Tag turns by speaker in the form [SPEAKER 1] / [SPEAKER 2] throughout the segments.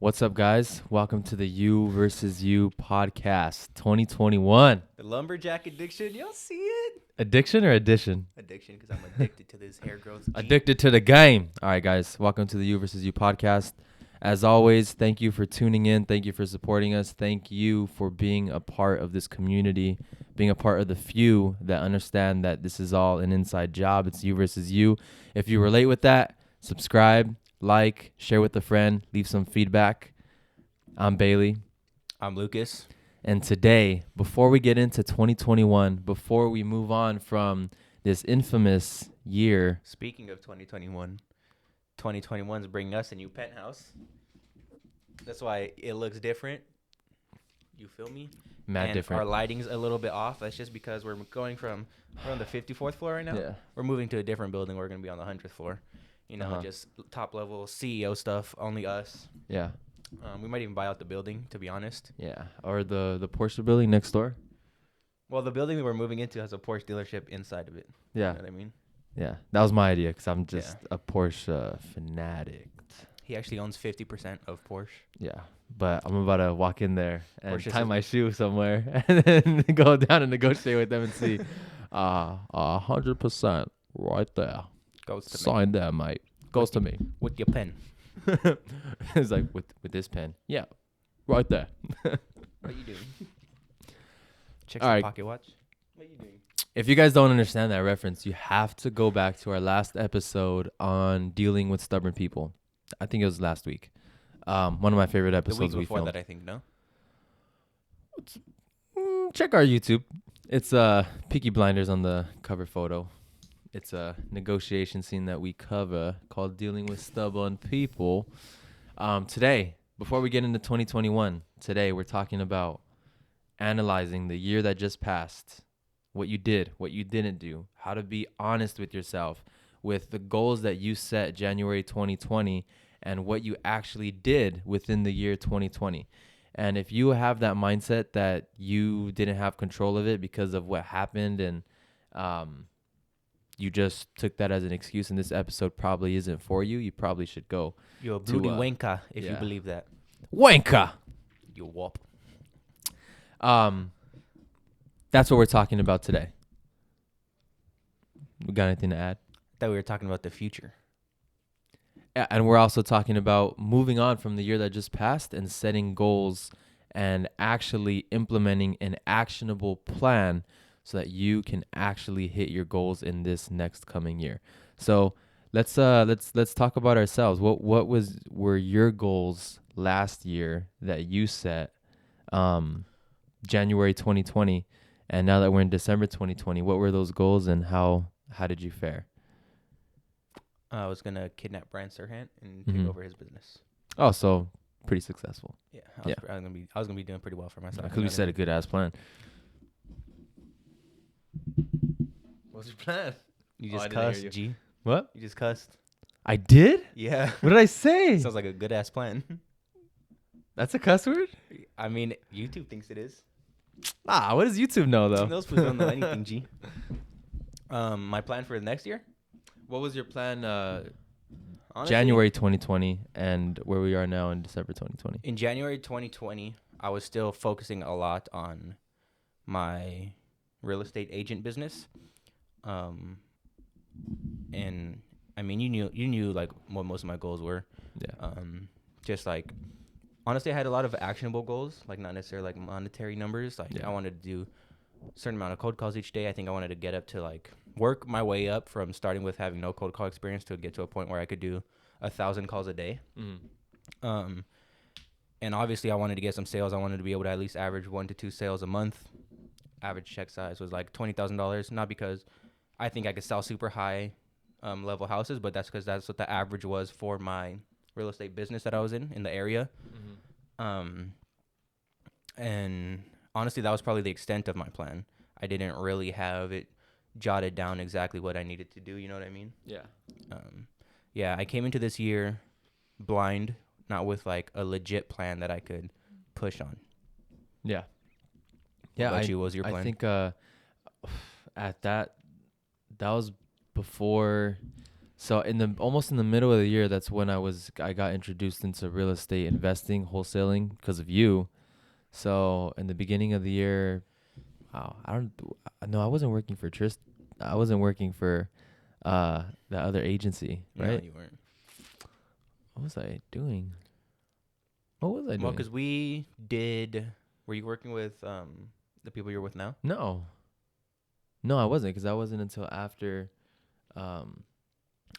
[SPEAKER 1] What's up, guys? Welcome to the You versus You podcast 2021.
[SPEAKER 2] The lumberjack addiction, y'all see it?
[SPEAKER 1] Addiction or addition?
[SPEAKER 2] Addiction, because I'm addicted to this hair growth.
[SPEAKER 1] Addicted to the game. All right, guys. Welcome to the You versus You podcast. As always, thank you for tuning in. Thank you for supporting us. Thank you for being a part of this community, being a part of the few that understand that this is all an inside job. It's you versus you. If you relate with that, subscribe, like, share with a friend, leave some feedback. I'm Bailey.
[SPEAKER 2] I'm Lucas.
[SPEAKER 1] And today, before we get into 2021, before we move on from this infamous year.
[SPEAKER 2] Speaking of 2021 is bringing us a new penthouse. That's why it looks different. You feel me?
[SPEAKER 1] Mad different.
[SPEAKER 2] Our lighting's a little bit off. That's just because we're on the 54th floor right now.
[SPEAKER 1] Yeah.
[SPEAKER 2] We're moving to a different building. We're going to be on the 100th floor. You know, just top level CEO stuff, only us.
[SPEAKER 1] Yeah.
[SPEAKER 2] We might even buy out the building, to be honest.
[SPEAKER 1] Yeah. Or the Porsche building next door.
[SPEAKER 2] Well, the building that we're moving into has a Porsche dealership inside of it.
[SPEAKER 1] Yeah.
[SPEAKER 2] You know what I mean?
[SPEAKER 1] Yeah. That was my idea because I'm just a Porsche fanatic.
[SPEAKER 2] He actually owns 50% of Porsche.
[SPEAKER 1] Yeah. But I'm about to walk in there and
[SPEAKER 2] Porsche
[SPEAKER 1] tie
[SPEAKER 2] says-
[SPEAKER 1] my shoe somewhere and then go down and negotiate with them and see 100% right there.
[SPEAKER 2] Goes to me.
[SPEAKER 1] Sign there, mate. Goes to me.
[SPEAKER 2] With your pen.
[SPEAKER 1] It's like with this pen. Yeah. Right there.
[SPEAKER 2] What are you doing? Check
[SPEAKER 1] All
[SPEAKER 2] your
[SPEAKER 1] right.
[SPEAKER 2] pocket watch. What are you doing?
[SPEAKER 1] If you guys don't understand that reference, you have to go back to our last episode on dealing with stubborn people. I think it was last week. One of my favorite
[SPEAKER 2] The
[SPEAKER 1] episodes
[SPEAKER 2] week
[SPEAKER 1] we
[SPEAKER 2] before
[SPEAKER 1] filmed.
[SPEAKER 2] that, I think, no?
[SPEAKER 1] Check our YouTube. It's Peaky Blinders on the cover photo. It's a negotiation scene that we cover called Dealing with Stubborn People. Today, before we get into 2021, today we're talking about analyzing the year that just passed, what you did, what you didn't do, how to be honest with yourself, with the goals that you set January 2020 and what you actually did within the year 2020. And if you have that mindset that you didn't have control of it because of what happened and you just took that as an excuse and this episode probably isn't for you, you probably should go.
[SPEAKER 2] You're a broody wanker if you
[SPEAKER 1] yeah.
[SPEAKER 2] believe that.
[SPEAKER 1] Wanker!
[SPEAKER 2] You wop.
[SPEAKER 1] That's what we're talking about today. We got anything to add?
[SPEAKER 2] Thought we were talking about the future.
[SPEAKER 1] Yeah, and we're also talking about moving on from the year that just passed and setting goals and actually implementing an actionable plan so that you can actually hit your goals in this next coming year. So let's talk about ourselves. What were your goals last year that you set January 2020, and now that we're in December 2020, what were those goals and how did you fare?
[SPEAKER 2] I was going to kidnap Brian Serhant and take over his business.
[SPEAKER 1] Oh, so pretty successful.
[SPEAKER 2] Yeah. I was gonna be doing pretty well for myself.
[SPEAKER 1] Because we set a good ass plan. What's your plan?
[SPEAKER 2] You
[SPEAKER 1] Oh, I
[SPEAKER 2] just
[SPEAKER 1] didn't hear
[SPEAKER 2] cussed,
[SPEAKER 1] you.
[SPEAKER 2] G.
[SPEAKER 1] What?
[SPEAKER 2] You just cussed.
[SPEAKER 1] I did?
[SPEAKER 2] Yeah.
[SPEAKER 1] What did I say?
[SPEAKER 2] Sounds like a good ass plan.
[SPEAKER 1] That's a cuss word?
[SPEAKER 2] I mean, YouTube thinks it is.
[SPEAKER 1] What does YouTube know though?
[SPEAKER 2] Those fools don't know anything, G. My plan for the next year?
[SPEAKER 1] What was your plan
[SPEAKER 2] Honestly,
[SPEAKER 1] January 2020 and where we are now in December 2020?
[SPEAKER 2] In January 2020, I was still focusing a lot on my real estate agent business. And I mean, you knew like what most of my goals were.
[SPEAKER 1] Yeah.
[SPEAKER 2] Just like, honestly, I had a lot of actionable goals, like not necessarily like monetary numbers. Like I wanted to do a certain amount of cold calls each day. I think I wanted to get up to like work my way up from starting with having no cold call experience to get to a point where I could do 1,000 calls a day. And obviously I wanted to get some sales. I wanted to be able to at least average 1 to 2 sales a month. Average check size was like $20,000. Not because I think I could sell super high level houses, but that's because that's what the average was for my real estate business that I was in the area. And honestly, that was probably the extent of my plan. I didn't really have it jotted down exactly what I needed to do. You know what I mean?
[SPEAKER 1] Yeah.
[SPEAKER 2] Yeah, I came into this year blind, not with like a legit plan that I could push on.
[SPEAKER 1] Yeah.
[SPEAKER 2] What about you? What was your plan?
[SPEAKER 1] I think at that was before. So in the almost in the middle of the year, that's when I got introduced into real estate investing, wholesaling because of you. So in the beginning of the year, wow, I don't no, I wasn't working for Trist. I wasn't working for the other agency,
[SPEAKER 2] No,
[SPEAKER 1] right?
[SPEAKER 2] you weren't.
[SPEAKER 1] What was I doing? What was I
[SPEAKER 2] Well,
[SPEAKER 1] doing?
[SPEAKER 2] because we did. Were you working with the people you're with now?
[SPEAKER 1] No. No, I wasn't because I wasn't until after um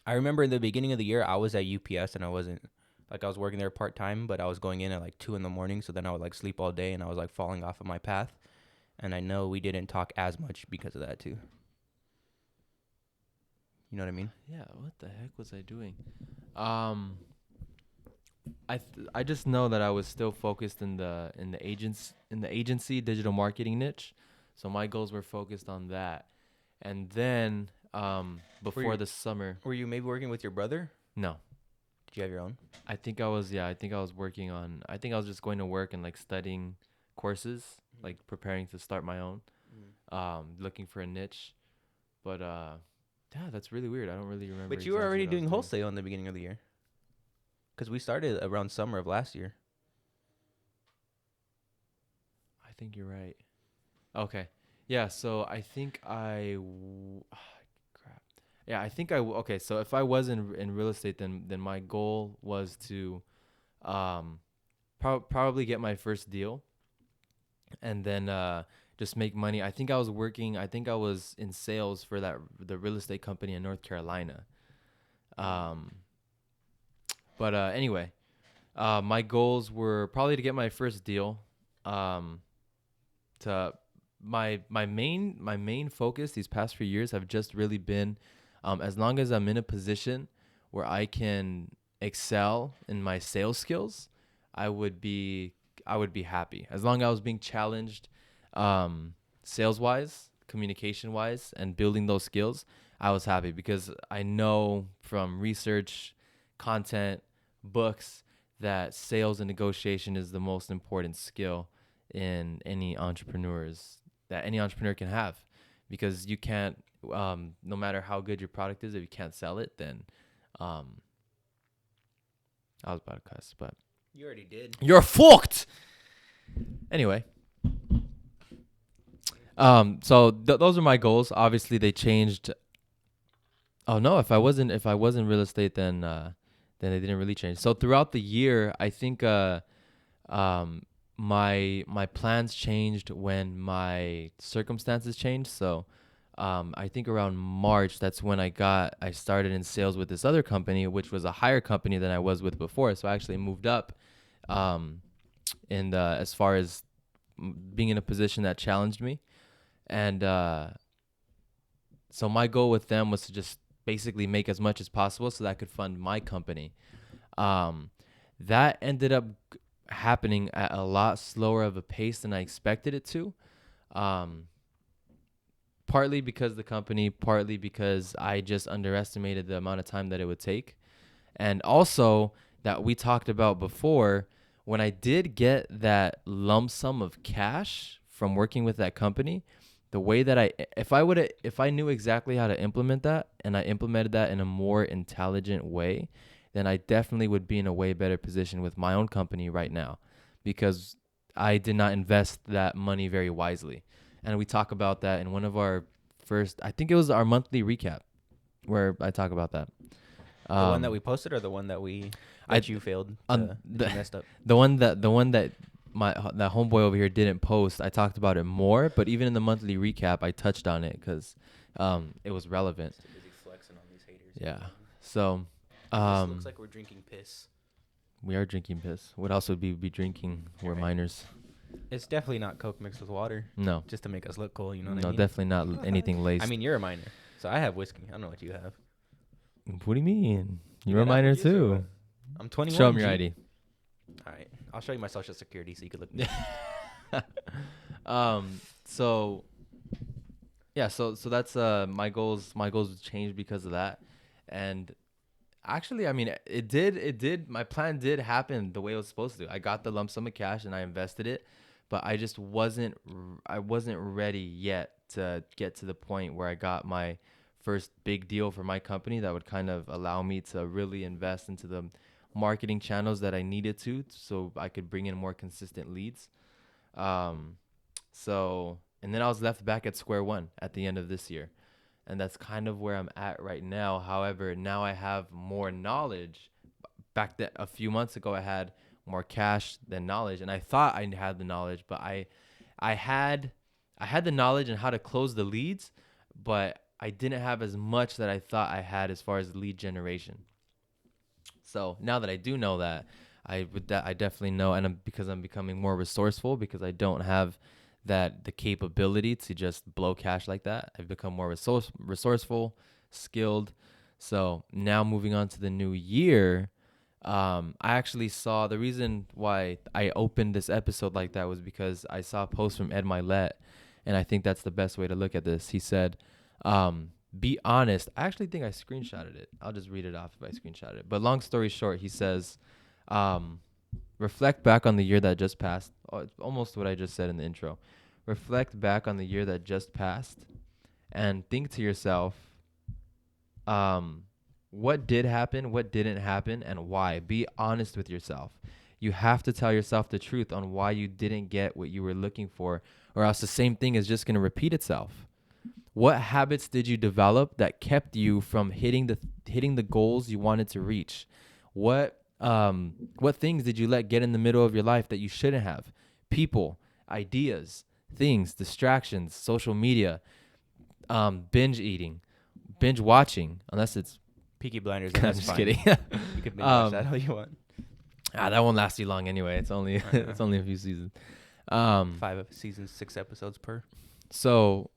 [SPEAKER 2] I remember in the beginning of the year, I was at UPS and I wasn't like I was working there part time, but I was going in at like 2 in the morning. So then I would like sleep all day and I was like falling off of my path. And I know we didn't talk as much because of that too. You know what I mean?
[SPEAKER 1] yeah, what the heck was I doing? Um I just know that I was still focused in the agency digital marketing niche. So my goals were focused on that. And then
[SPEAKER 2] Were
[SPEAKER 1] before
[SPEAKER 2] you
[SPEAKER 1] the summer,
[SPEAKER 2] were you maybe working with your brother?
[SPEAKER 1] no.
[SPEAKER 2] Did you have your own?
[SPEAKER 1] I think I was working on I think I was just going to work and like studying courses, like preparing to start my own, looking for a niche. But yeah, that's really weird. I don't really remember
[SPEAKER 2] But you were
[SPEAKER 1] exactly
[SPEAKER 2] already
[SPEAKER 1] what I was
[SPEAKER 2] doing
[SPEAKER 1] doing.
[SPEAKER 2] wholesale in the beginning of the year because we started around summer of last year.
[SPEAKER 1] I think you're right. Okay. Yeah, so I think crap. Yeah, I think okay, so if I was in real estate then my goal was to um probably get my first deal and then just make money. I think I was in sales for the real estate company in North Carolina. Um but anyway, my goals were probably to get my first deal. Um to my main focus these past few years have just really been as long as I'm in a position where I can excel in my sales skills, I would be I would be happy. As long as I was being challenged sales wise, communication wise, and building those skills, I was happy because I know from research, content, books that sales and negotiation is the most important skill in any entrepreneur can have, because you can't no matter how good your product is, if you can't sell it, then um I was about to cuss, but
[SPEAKER 2] You already did.
[SPEAKER 1] you're fucked. Anyway, so those are my goals. Obviously they changed. Oh no, if I wasn't real estate, then they didn't really change. So throughout the year, I think um my plans changed when my circumstances changed. So I think around March, that's when I started in sales with this other company, which was a higher company than I was with before. So I actually moved up um in the as far as being in a position that challenged me. And so my goal with them was to just basically make as much as possible so that I could fund my company. Um, that ended up happening at a lot slower of a pace than I expected it to. Um, Partly because the company, partly because I just underestimated the amount of time that it would take. And also that we talked about before, when I did get that lump sum of cash from working with that company, the way that if I knew exactly how to implement that and I implemented that in a more intelligent way, then I definitely would be in a way better position with my own company right now, because I did not invest that money very wisely. And we talk about that in one of our first, I think it was our monthly recap where I talk about that.
[SPEAKER 2] The one that we
[SPEAKER 1] Um,
[SPEAKER 2] posted or the one that
[SPEAKER 1] I
[SPEAKER 2] you failed
[SPEAKER 1] on
[SPEAKER 2] to that
[SPEAKER 1] the
[SPEAKER 2] you messed up.
[SPEAKER 1] the one that my that homeboy over here didn't post. I talked about it more, but even in the monthly recap, I touched on it because it was relevant.
[SPEAKER 2] Just too busy flexing on these haters.
[SPEAKER 1] Yeah. So
[SPEAKER 2] This looks
[SPEAKER 1] um,
[SPEAKER 2] like we're drinking piss.
[SPEAKER 1] we are drinking piss. What else would we be drinking? We're
[SPEAKER 2] Right.
[SPEAKER 1] minors.
[SPEAKER 2] It's definitely not Coke mixed with water,
[SPEAKER 1] No,
[SPEAKER 2] just to make us look cool. You know what I
[SPEAKER 1] no,
[SPEAKER 2] mean?
[SPEAKER 1] definitely not anything laced.
[SPEAKER 2] I mean, you're a minor, so I have whiskey. I don't know what you have.
[SPEAKER 1] What do you mean?
[SPEAKER 2] You
[SPEAKER 1] You're a
[SPEAKER 2] got apple
[SPEAKER 1] minor
[SPEAKER 2] juice or
[SPEAKER 1] too.
[SPEAKER 2] what? I'm 21.
[SPEAKER 1] Show 'em your
[SPEAKER 2] G.
[SPEAKER 1] ID.
[SPEAKER 2] All right, I'll show you my social security so you can look me up.
[SPEAKER 1] So yeah, so that's my goals changed because of that. And actually, I mean, it did my plan did happen the way it was supposed to. I got the lump sum of cash and I invested it, but I just wasn't ready yet to get to the point where I got my first big deal for my company that would kind of allow me to really invest into the marketing channels that I needed to, so I could bring in more consistent leads. Um, so, and then I was left back at square one at the end of this year. And that's kind of where I'm at right now. However, now I have more knowledge. Back that a few months ago, I had more cash than knowledge, and I thought I had the knowledge, but I had I had the knowledge and how to close the leads, but I didn't have as much that I thought I had as far as lead generation. So now that I do know that, I definitely know, and because I'm becoming more resourceful because I don't have the capability to just blow cash like that. I've become more resourceful, skilled. So now moving on to the new year, I actually saw the reason why I opened this episode like that was because I saw a post from Ed Milet, and I think that's the best way to look at this. He said, be honest. I actually think I screenshotted it. I'll just read it off if I screenshot it. But long story short, he says, um, reflect back on the year that just passed. Oh, it's almost what I just said in the intro. Reflect back on the year that just passed and think to yourself, um, what did happen, what didn't happen, and why. Be honest with yourself. You have to tell yourself the truth on why you didn't get what you were looking for, or else the same thing is just going to repeat itself. What habits did you develop that kept you from hitting the goals you wanted to reach? What things did you let get in the middle of your life that you shouldn't have? People, ideas, things, distractions, social media, binge eating, binge watching, unless it's
[SPEAKER 2] Peaky Blinders.
[SPEAKER 1] I'm
[SPEAKER 2] That's
[SPEAKER 1] just
[SPEAKER 2] fine.
[SPEAKER 1] kidding.
[SPEAKER 2] You can binge watch that all you want.
[SPEAKER 1] That won't last you long anyway. It's only it's only a few seasons.
[SPEAKER 2] 5 seasons, 6 episodes per.
[SPEAKER 1] So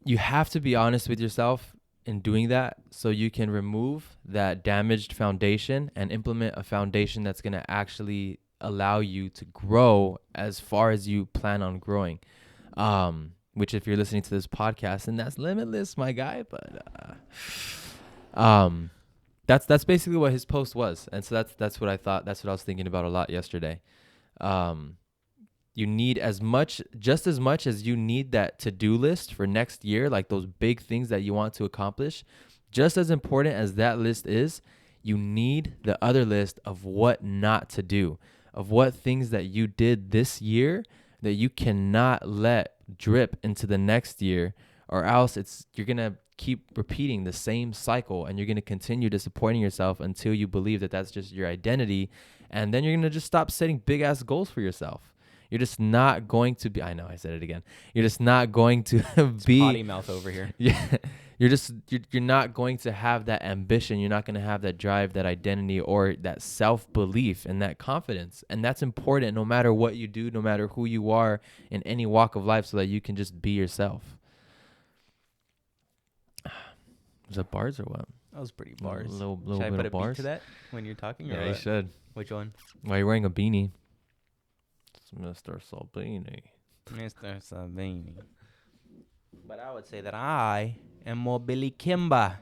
[SPEAKER 1] you have to be honest with yourself in doing that so you can remove that damaged foundation and implement a foundation that's going to actually allow you to grow as far as you plan on growing. Which if you're listening to this podcast, and that's limitless, my guy, but that's basically what his post was. And so that's what I thought. That's what I was thinking about a lot yesterday. You need just as much as you need that to-do list for next year, like those big things that you want to accomplish, just as important as that list is, you need the other list of what not to do, of what things that you did this year that you cannot let drip into the next year, or else you're going to keep repeating the same cycle, and you're going to continue disappointing yourself until you believe that that's just your identity. And then you're going to just stop setting big ass goals for yourself. You're just not going to be, I know I said it again. You're just not going to be
[SPEAKER 2] potty mouth over here.
[SPEAKER 1] Yeah. You're not going to have that ambition. You're not going to have that drive, that identity, or that self-belief and that confidence. And that's important no matter what you do, no matter who you are in any walk of life, so that you can just be yourself. Was that bars or what?
[SPEAKER 2] That was pretty bars.
[SPEAKER 1] Little
[SPEAKER 2] Should I
[SPEAKER 1] bit
[SPEAKER 2] put
[SPEAKER 1] of
[SPEAKER 2] a beat
[SPEAKER 1] bars
[SPEAKER 2] to that when you're talking?
[SPEAKER 1] Yeah,
[SPEAKER 2] or
[SPEAKER 1] you
[SPEAKER 2] what?
[SPEAKER 1] should.
[SPEAKER 2] Which one?
[SPEAKER 1] Why are you wearing a beanie? It's Mr. Salbini.
[SPEAKER 2] Mr. Savini. But I would say that I am more Billy Kimba.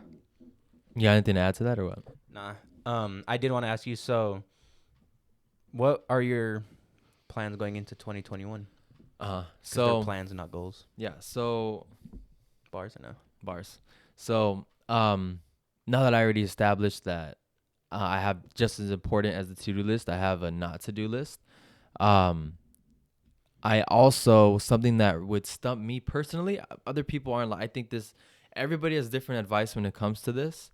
[SPEAKER 1] You got anything to add to that or what?
[SPEAKER 2] Nah. I did want to ask you, so what are your plans going into 2021?
[SPEAKER 1] So
[SPEAKER 2] they're plans and not goals.
[SPEAKER 1] yeah, so
[SPEAKER 2] Bars or no?
[SPEAKER 1] bars. So now that I already established that I have just as important as the to-do list, I have a not to-do list. I also, something that would stump me personally, other people aren't like, I think everybody has different advice when it comes to this.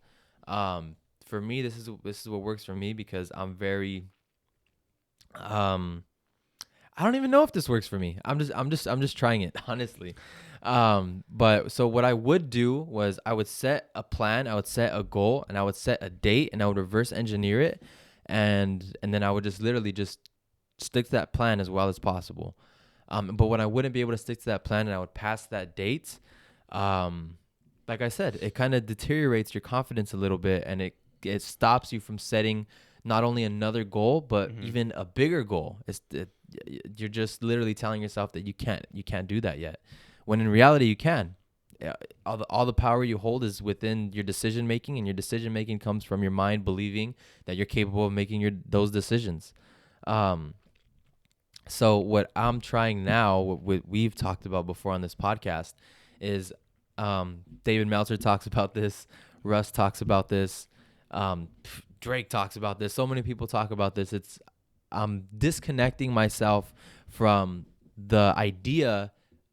[SPEAKER 1] For me, this is what works for me, because I'm very, I don't even know if this works for me. I'm just trying it, honestly. But so what I would do was I would set a plan, I would set a goal, and I would set a date, and I would reverse engineer it. And then I would just literally just stick to that plan as well as possible. But when I wouldn't be able to stick to that plan and I would pass that date, like I said, it kind of deteriorates your confidence a little bit, and it stops you from setting not only another goal, but even a bigger goal. You're just literally telling yourself that you can't do that yet, when in reality you can. All the power you hold is within your decision making, and your decision making comes from your mind believing that you're capable of making those decisions. So what I'm trying now, what we've talked about before on this podcast, is David Meltzer talks about this. Russ talks about this. Drake talks about this. So many people talk about this. I'm disconnecting myself from the idea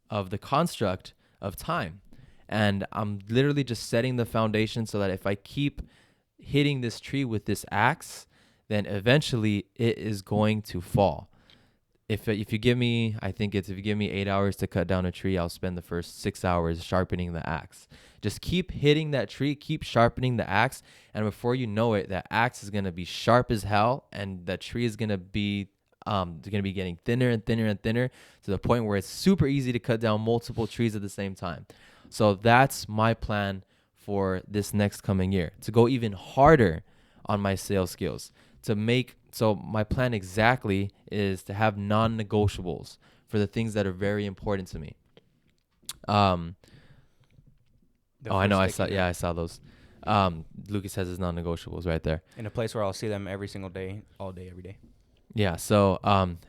[SPEAKER 1] of the construct of time. And I'm literally just setting the foundation so that if I keep hitting this tree with this axe, then eventually it is going to fall. If you give me, I think it's if you give me 8 hours to cut down a tree, I'll spend the first 6 hours sharpening the axe. Just keep hitting that tree, keep sharpening the axe, and before you know it, that axe is gonna be sharp as hell, and that tree is gonna be getting thinner and thinner and thinner to the point where it's super easy to cut down multiple trees at the same time. So that's my plan for this next coming year, to go even harder on my sales skills, so my plan exactly is to have non-negotiables for the things that are very important to me. I know. I saw those. Lucas has his non-negotiables right there.
[SPEAKER 2] In a place where I'll see them every single day, all day, every day.
[SPEAKER 1] Yeah. So,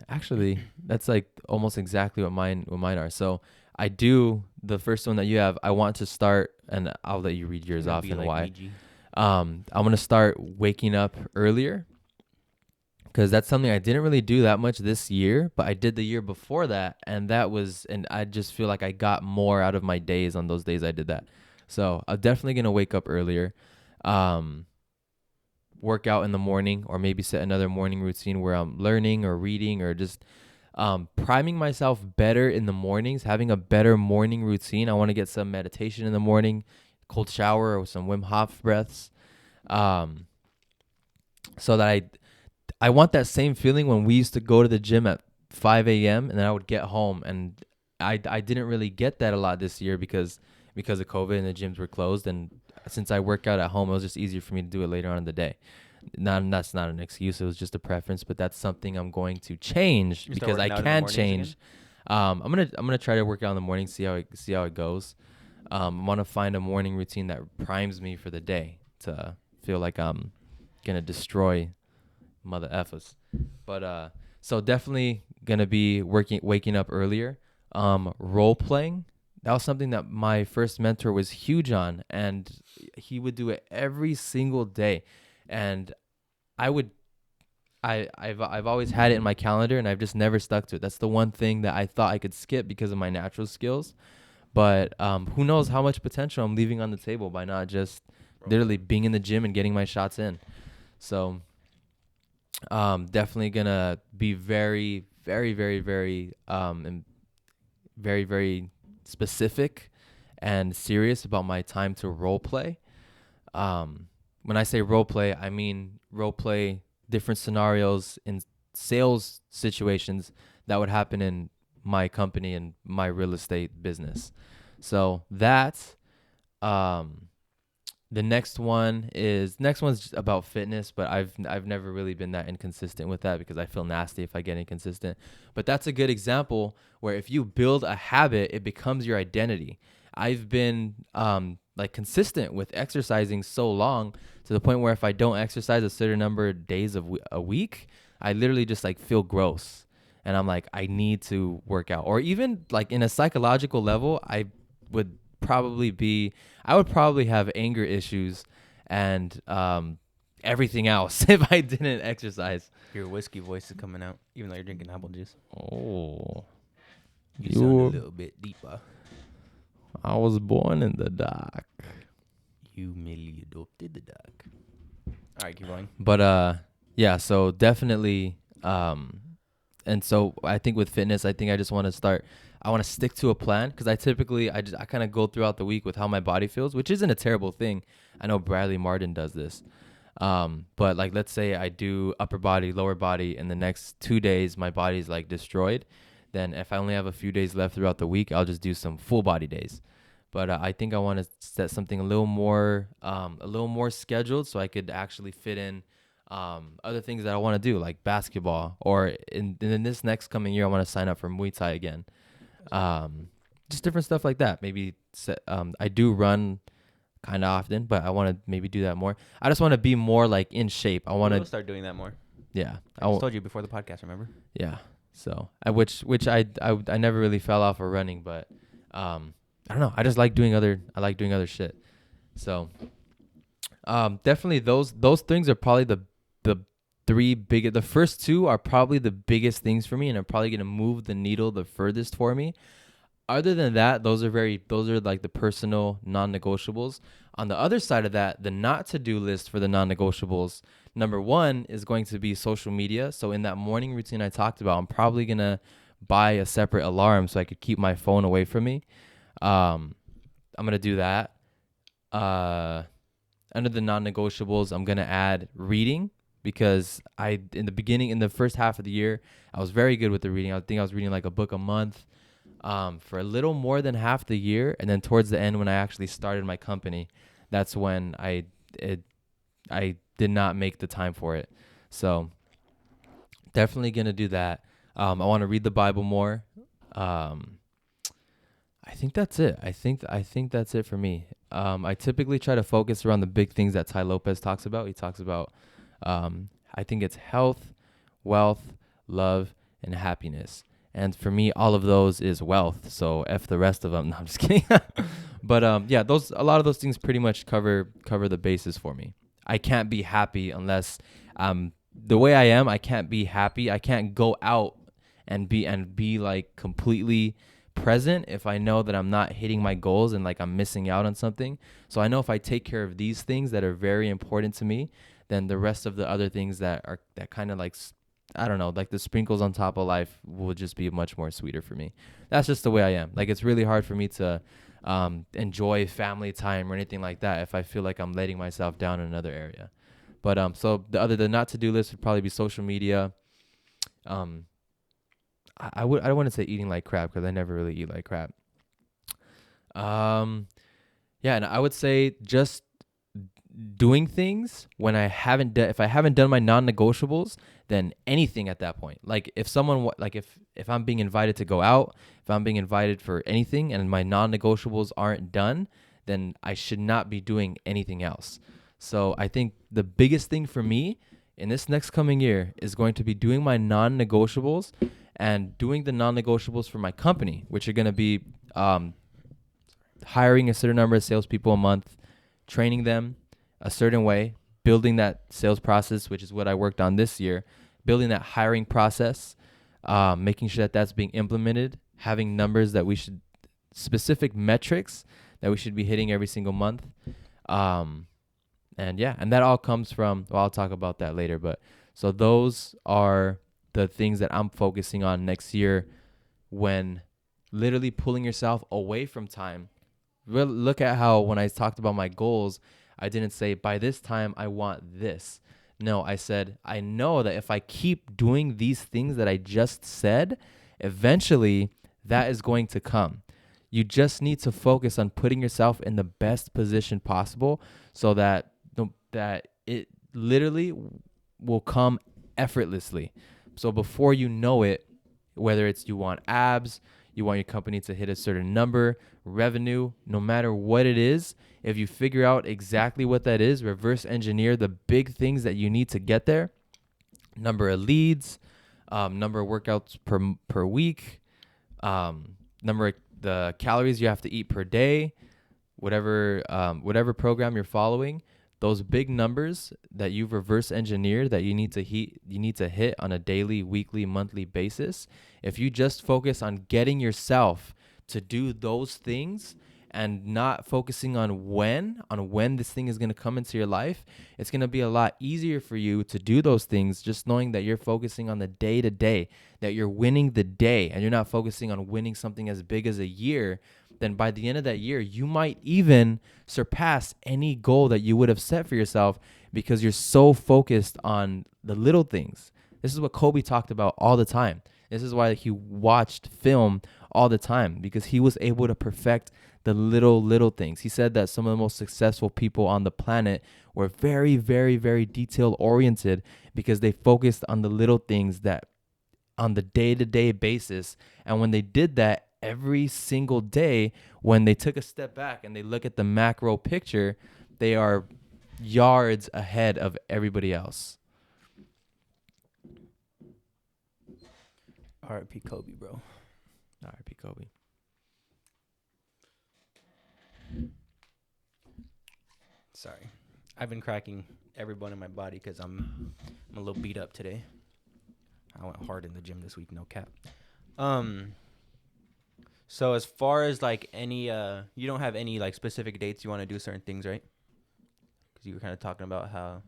[SPEAKER 1] actually, that's like almost exactly what mine are. So I do the first one that you have. I want to start, and I'll let you read yours off and why.
[SPEAKER 2] Ouija.
[SPEAKER 1] I'm gonna start waking up earlier, because that's something I didn't really do that much this year, but I did the year before that, and I just feel like I got more out of my days on those days I did that. So I'm definitely gonna wake up earlier, work out in the morning, or maybe set another morning routine where I'm learning or reading or just priming myself better in the mornings, having a better morning routine. I want to get some meditation in the morning, cold shower or some Wim Hof breaths, so that I want that same feeling when we used to go to the gym at 5 a.m. and then I would get home, and I didn't really get that a lot this year because of COVID and the gyms were closed, and since I work out at home, it was just easier for me to do it later on in the day. That's not an excuse. It was just a preference, but that's something I'm going to change because I can change. I'm gonna try to work out in the morning, see how it goes. I want to find a morning routine that primes me for the day to feel like I'm gonna destroy mother effers. But so definitely gonna be waking up earlier. Role playing, that was something that my first mentor was huge on, and he would do it every single day. And I've always had it in my calendar, and I've just never stuck to it. That's the one thing that I thought I could skip because of my natural skills. But who knows how much potential I'm leaving on the table by not just literally being in the gym and getting my shots in. So definitely gonna be very, very, very, very, and very, very specific and serious about my time to role play. When I say role play, I mean role play different scenarios in sales situations that would happen in my company and my real estate business. So that, the next one's about fitness, but I've never really been that inconsistent with that because I feel nasty if I get inconsistent. But that's a good example where if you build a habit, it becomes your identity. I've been like consistent with exercising so long to the point where if I don't exercise a certain number of days a week, I literally just like feel gross. And I'm like, I need to work out. Or even like in a psychological level, would I would probably have anger issues and everything else if I didn't exercise.
[SPEAKER 2] Your whiskey voice is coming out, even though you're drinking apple juice.
[SPEAKER 1] Oh,
[SPEAKER 2] you sound a little bit deeper.
[SPEAKER 1] I was born in the dark.
[SPEAKER 2] You merely adopted the dark. All right, keep going.
[SPEAKER 1] But yeah, so definitely, and so I think with fitness, I think I just want to start. I want to stick to a plan because I kind of go throughout the week with how my body feels, which isn't a terrible thing. I know Bradley Martin does this. But like, let's say I do upper body, lower body, and the next 2 days, my body's like destroyed. Then if I only have a few days left throughout the week, I'll just do some full body days. But I think I want to set something a little more scheduled so I could actually fit in other things that I want to do, like basketball, or in this next coming year, I want to sign up for Muay Thai again. Just different stuff like that. Maybe I do run kind of often, but I want to maybe do that more. I just want to be more like in shape. I want to
[SPEAKER 2] start doing that more.
[SPEAKER 1] Yeah,
[SPEAKER 2] I just told you before the podcast. Remember?
[SPEAKER 1] Yeah. So which I never really fell off of running, but I don't know. I just like doing other. I like doing other shit. So definitely those things are probably the three big. The first two are probably the biggest things for me, and are probably gonna move the needle the furthest for me. Other than that, those are like the personal non-negotiables. On the other side of that, the not to do list for the non-negotiables, number one is going to be social media. So in that morning routine I talked about, I'm probably gonna buy a separate alarm so I could keep my phone away from me. Um, I'm gonna do that. Uh, Under the non-negotiables, I'm gonna add reading because I in the beginning in the first half of the year I was very good with the reading. I think I was reading like a book a month for a little more than half the year, and then towards the end when I actually started my company, that's when I did not make the time for it. So definitely gonna do that. I want to read the Bible more. Um, I think that's it. I think that's it for me. I typically try to focus around the big things that Ty Lopez talks about. He talks about, I think it's health, wealth, love, and happiness. And for me, all of those is wealth. So f the rest of them. No, I'm just kidding. But yeah, those a lot of those things pretty much cover the basis for me. I can't be happy unless the way I am. I can't be happy. I can't go out and be like completely present if I know that I'm not hitting my goals and like I'm missing out on something. So I know if I take care of these things that are very important to me, then the rest of the other things that kind of like I don't know, like the sprinkles on top of life will just be much more sweeter for me. That's just the way I am. Like it's really hard for me to enjoy family time or anything like that if I feel like I'm letting myself down in another area. But so the not to do list would probably be social media. Um, I don't want to say eating like crap because I never really eat like crap. Um, yeah, and I would say just doing things when I haven't done if I haven't done my non-negotiables, then anything at that point. Like if someone like if I'm being invited to go out, if I'm being invited for anything and my non-negotiables aren't done, then I should not be doing anything else. So I think the biggest thing for me in this next coming year is going to be doing my non-negotiables and doing the non-negotiables for my company, which are going to be hiring a certain number of salespeople a month, training them a certain way, building that sales process, which is what I worked on this year, building that hiring process, making sure that that's being implemented, having numbers that we should, specific metrics that we should be hitting every single month. Um, and yeah, and that all comes from, well, I'll talk about that later. But so those are the things that I'm focusing on next year when literally pulling yourself away from time. Look at how when I talked about my goals, I didn't say by this time I want this. No, I said I know that if I keep doing these things that I just said, eventually that is going to come. You just need to focus on putting yourself in the best position possible so that that it literally will come effortlessly. So before you know it, whether it's you want abs, you want your company to hit a certain number, revenue, no matter what it is, if you figure out exactly what that is, reverse engineer the big things that you need to get there, number of leads, number of workouts per week, number of the calories you have to eat per day, whatever program you're following, those big numbers that you've reverse engineered that you need to hit on a daily, weekly, monthly basis. If you just focus on getting yourself to do those things and not focusing on when this thing is going to come into your life, it's going to be a lot easier for you to do those things just knowing that you're focusing on the day to day, that you're winning the day and you're not focusing on winning something as big as a year. Then by the end of that year, you might even surpass any goal that you would have set for yourself because you're so focused on the little things. This is what Kobe talked about all the time. This is why he watched film all the time, because he was able to perfect the little things. He said that some of the most successful people on the planet were very, very, very detail oriented because they focused on the little things that on the day-to-day basis. And when they did that every single day, when they took a step back and they look at the macro picture, they are yards ahead of everybody else.
[SPEAKER 2] R.I.P. Kobe, bro.
[SPEAKER 1] R.I.P. Kobe.
[SPEAKER 2] Sorry, I've been cracking every bone in my body because I'm a little beat up today. I went hard in the gym this week, no cap. Um, so as far as like any you don't have any like specific dates you want to do certain things, right? Because you were kind of talking about how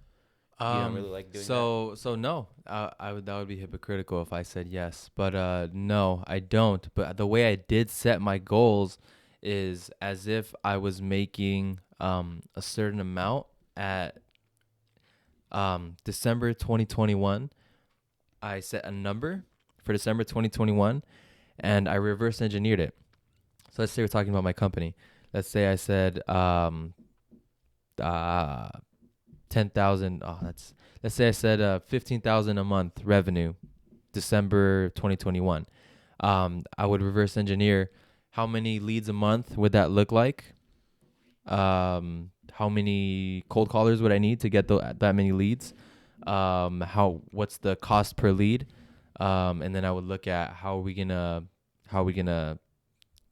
[SPEAKER 2] you don't really like doing that.
[SPEAKER 1] So no, I would that would be hypocritical if I said yes, but no, I don't. But the way I did set my goals is as if I was making a certain amount at December 2021. I set a number for December 2021, and I reverse engineered it. So let's say we're talking about my company. Let's say I said uh 10,000. Oh, that's let's say I said 15,000 a month revenue, December 2021. I would reverse engineer how many leads a month would that look like? How many cold callers would I need to get that many leads? What's the cost per lead? And then I would look at how are we gonna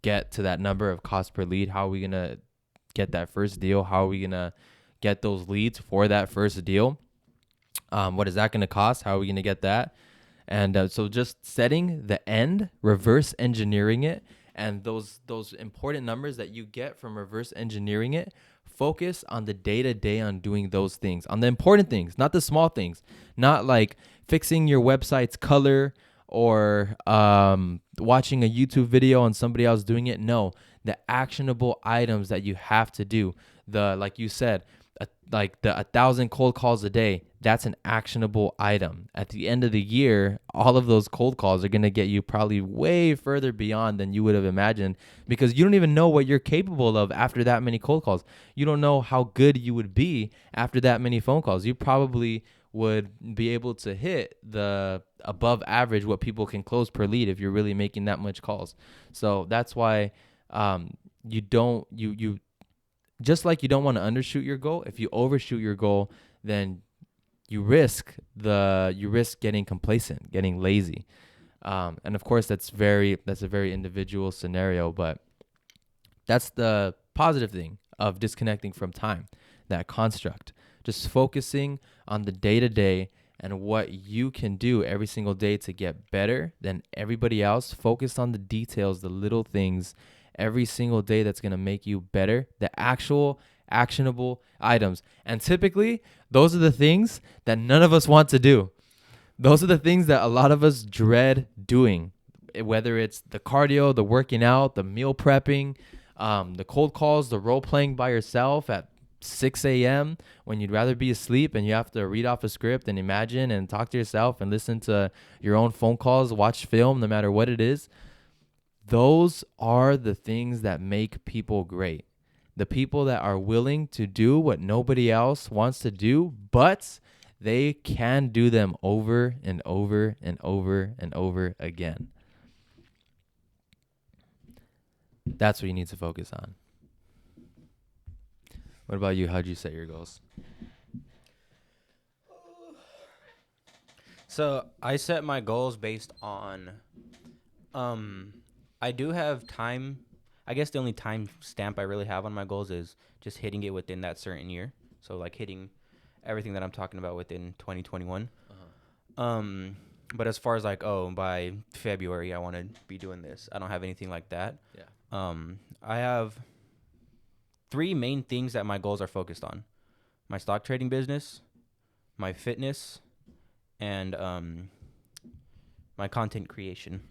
[SPEAKER 1] get to that number of cost per lead? How are we gonna get that first deal? How are we gonna get those leads for that first deal? What is that gonna cost? How are we gonna get that? And so just setting the end, reverse engineering it, and those important numbers that you get from reverse engineering it, focus on the day to day on doing those things, on the important things, not the small things, not like fixing your website's color or watching a YouTube video on somebody else doing it. No, the actionable items that you have to do. The like you said, like the 1,000 cold calls a day, that's an actionable item. At the end of the year, all of those cold calls are going to get you probably way further beyond than you would have imagined, because you don't even know what you're capable of after that many cold calls. You don't know how good you would be after that many phone calls. You probably would be able to hit the above average what people can close per lead if you're really making that much calls. So that's why you don't you just like you don't want to undershoot your goal. If you overshoot your goal, then you risk getting complacent, getting lazy. And of course that's a very individual scenario, but that's the positive thing of disconnecting from time, that construct. Just focusing on the day to day and what you can do every single day to get better than everybody else. Focus on the details, the little things every single day that's going to make you better, the actual actionable items. And typically, those are the things that none of us want to do. Those are the things that a lot of us dread doing, whether it's the cardio, the working out, the meal prepping, the cold calls, the role playing by yourself at 6 a.m. when you'd rather be asleep and you have to read off a script and imagine and talk to yourself and listen to your own phone calls, watch film, no matter what it is. Those are the things that make people great. The people that are willing to do what nobody else wants to do, but they can do them over and over and over and over again. That's what you need to focus on. What about you? How'd you set your goals?
[SPEAKER 2] So I set my goals based on, I do have time. I guess the only time stamp I really have on my goals is just hitting it within that certain year. So like hitting everything that I'm talking about within 2021. But as far as like, oh, by February I want to be doing this, I don't have anything like that.
[SPEAKER 1] Yeah.
[SPEAKER 2] I have three main things that my goals are focused on: my stock trading business, my fitness, and my content creation.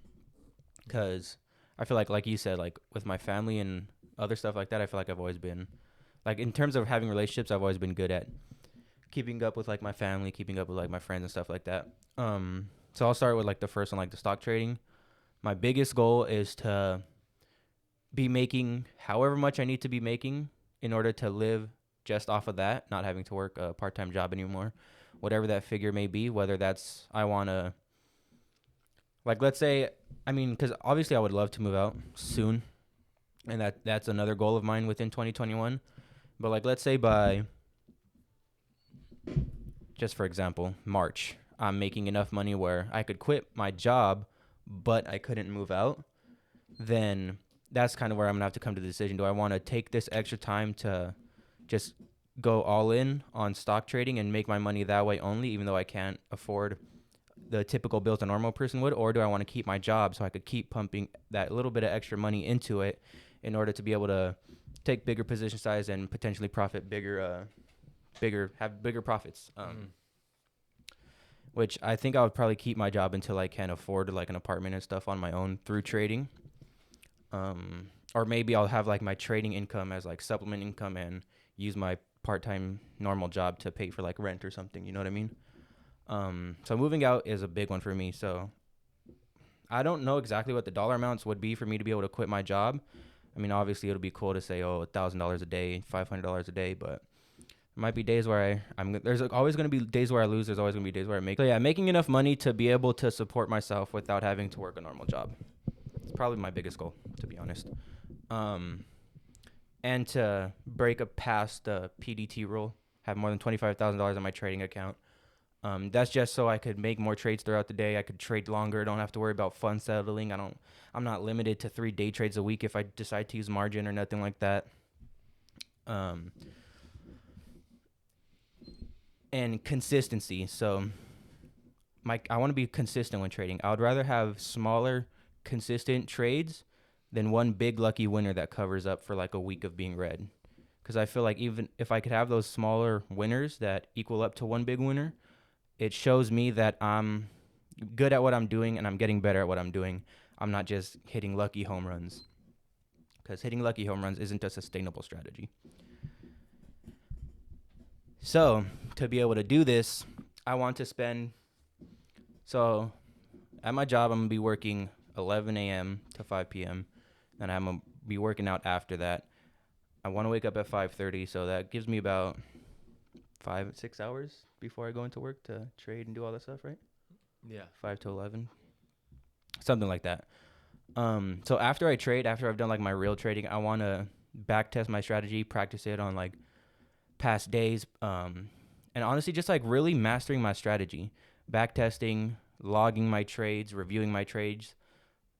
[SPEAKER 2] Because I feel like you said, like with my family and other stuff like that, I feel like I've always been, like in terms of having relationships, I've always been good at keeping up with like my family, keeping up with like my friends and stuff like that. So I'll start with like the first one, like the stock trading. My biggest goal is to be making however much I need to be making in order to live just off of that, not having to work a part-time job anymore, whatever that figure may be, whether that's, I want to, like, let's say, I mean, because obviously I would love to move out soon, and that's another goal of mine within 2021. But like, let's say by, just for example, March, I'm making enough money where I could quit my job, but I couldn't move out, then that's kind of where I'm going to have to come to the decision. Do I want to take this extra time to just go all in on stock trading and make my money that way only, even though I can't afford the typical bills a normal person would, or do I want to keep my job so I could keep pumping that little bit of extra money into it in order to be able to take bigger position size and potentially profit have bigger profits. Which I think I would probably keep my job until I can afford like an apartment and stuff on my own through trading. Or maybe I'll have like my trading income as like supplement income and use my part-time normal job to pay for like rent or something. You know what I mean? So moving out is a big one for me. So I don't know exactly what the dollar amounts would be for me to be able to quit my job. I mean, obviously it'll be cool to say, oh, $1,000 a day, $500 a day, but there might be days where there's always going to be days where I lose. There's always going to be days where I make. So yeah, making enough money to be able to support myself without having to work a normal job. It's probably my biggest goal, to be honest. And to break up past the PDT rule, have more than $25,000 on my trading account. That's just so I could make more trades throughout the day. I could trade longer. Don't have to worry about fund settling. I'm not limited to 3 day trades a week if I decide to use margin or nothing like that. And consistency. So I want to be consistent when trading. I would rather have smaller, consistent trades than one big lucky winner that covers up for like a week of being red. Because I feel like even if I could have those smaller winners that equal up to one big winner, it shows me that I'm good at what I'm doing and I'm getting better at what I'm doing. I'm not just hitting lucky home runs. Because hitting lucky home runs isn't a sustainable strategy. So to be able to do this, I want to spend. So at my job, I'm going to be working 11 a.m. to 5 p.m. And I'm going to be working out after that. I want to wake up at 5:30, so that gives me about 5-6 hours before I go into work to trade and do all that stuff, right?
[SPEAKER 1] Yeah.
[SPEAKER 2] 5 to 11. Something like that. So after I trade, after I've done like my real trading, I want to back test my strategy, practice it on like past days, and honestly just like really mastering my strategy, back testing, logging my trades, reviewing my trades,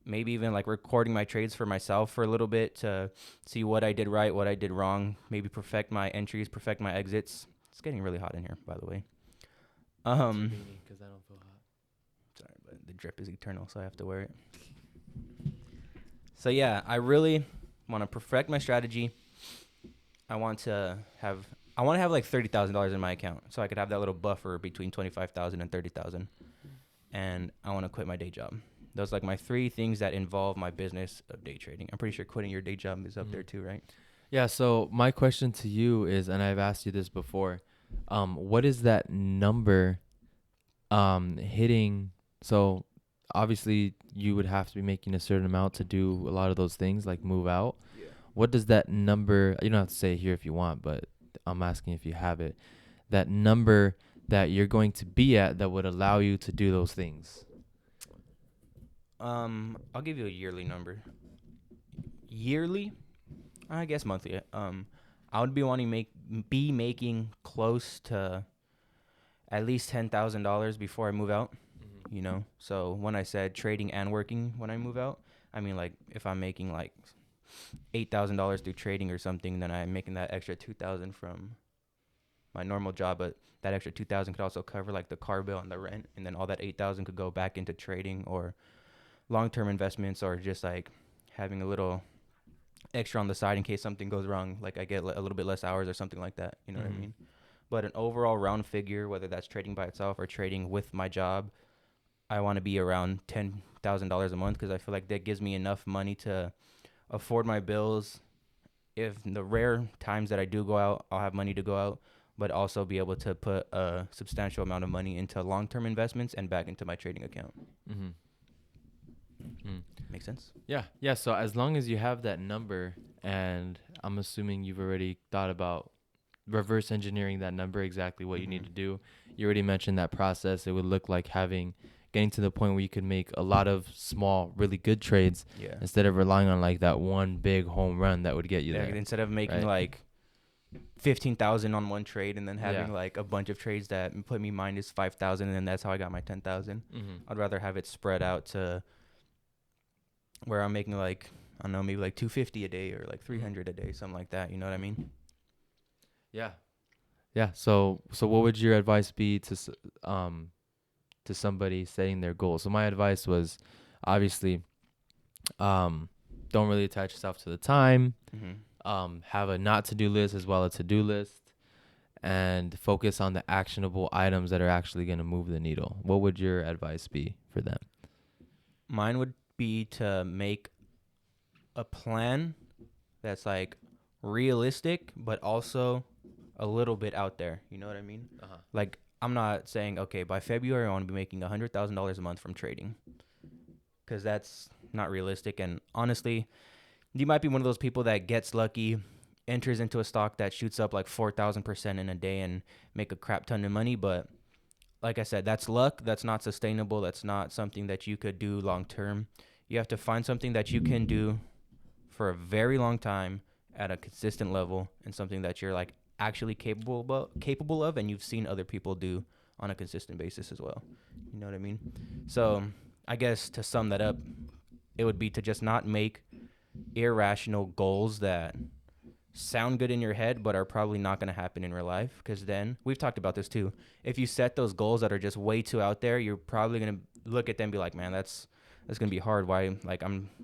[SPEAKER 2] maybe even like recording my trades for myself for a little bit to see what I did right, what I did wrong, maybe perfect my entries, perfect my exits. It's getting really hot in here, by the way.
[SPEAKER 1] Because I don't feel hot.
[SPEAKER 2] Sorry, but the drip is eternal, so I have to wear it. So yeah, I really want to perfect my strategy. I want to have like $30,000 in my account, so I could have that little buffer between 25,000 and 30,000. And I want to quit my day job. Those are like my 3 things that involve my business of day trading. I'm pretty sure quitting your day job is up there too, right?
[SPEAKER 1] Yeah. So my question to you is, and I've asked you this before, what is that number, hitting? So obviously you would have to be making a certain amount to do a lot of those things, like move out.
[SPEAKER 2] Yeah.
[SPEAKER 1] What does that number? You don't have to say it here if you want, but I'm asking if you have it. That number that you're going to be at that would allow you to do those things.
[SPEAKER 2] I'll give you a yearly number. Yearly? I guess monthly. I would be wanting be making close to at least $10,000 before I move out. You know, so when I said trading and working when I move out, I mean like if I'm making like $8,000 through trading or something, then I'm making that extra $2,000 from my normal job, but that extra $2,000 could also cover like the car bill and the rent, and then all that $8,000 could go back into trading or long-term investments, or just like having a little extra on the side in case something goes wrong, like I get a little bit less hours or something like that. You know what I mean? But an overall round figure, whether that's trading by itself or trading with my job, I want to be around $10,000 a month, because I feel like that gives me enough money to afford my bills. If the rare times that I do go out, I'll have money to go out, but also be able to put a substantial amount of money into long-term investments and back into my trading account. Make sense?
[SPEAKER 1] Yeah. Yeah. So as long as you have that number, and I'm assuming you've already thought about reverse engineering that number, exactly what you need to do. You already mentioned that process. It would look like getting to the point where you could make a lot of small, really good trades, instead of relying on like that one big home run that would get you there.
[SPEAKER 2] Instead of making like 15,000 on one trade and then having like a bunch of trades that put me minus 5,000, and then that's how I got my 10,000. I'd rather have it spread out to where I'm making like, I don't know, maybe like 250 a day or like 300 a day, something like that. You know what I mean?
[SPEAKER 1] Yeah. Yeah. So what would your advice be to somebody setting their goals? So my advice was obviously um don't really attach yourself to the time.
[SPEAKER 2] Mm-hmm.
[SPEAKER 1] Have a not to do list as well as a to do list, and focus on the actionable items that are actually going to move the needle. What would your advice be for them?
[SPEAKER 2] Mine would be to make a plan that's like realistic, but also a little bit out there. You know what I mean?
[SPEAKER 1] Uh-huh.
[SPEAKER 2] Like, I'm not saying, okay, by February, I want to be making $100,000 a month from trading, because that's not realistic. And honestly, you might be one of those people that gets lucky, enters into a stock that shoots up like 4,000% in a day and make a crap ton of money. But like I said, that's luck. That's not sustainable. That's not something that you could do long term. You have to find something that you can do for a very long time at a consistent level, and something that you're like actually capable of, and you've seen other people do on a consistent basis as well. You know what I mean? So I guess to sum that up, it would be to just not make irrational goals that sound good in your head but are probably not going to happen in real life, because then we've talked about this too. If you set those goals that are just way too out there, you're probably going to look at them and be like, man, that's going to be hard. Why? Like,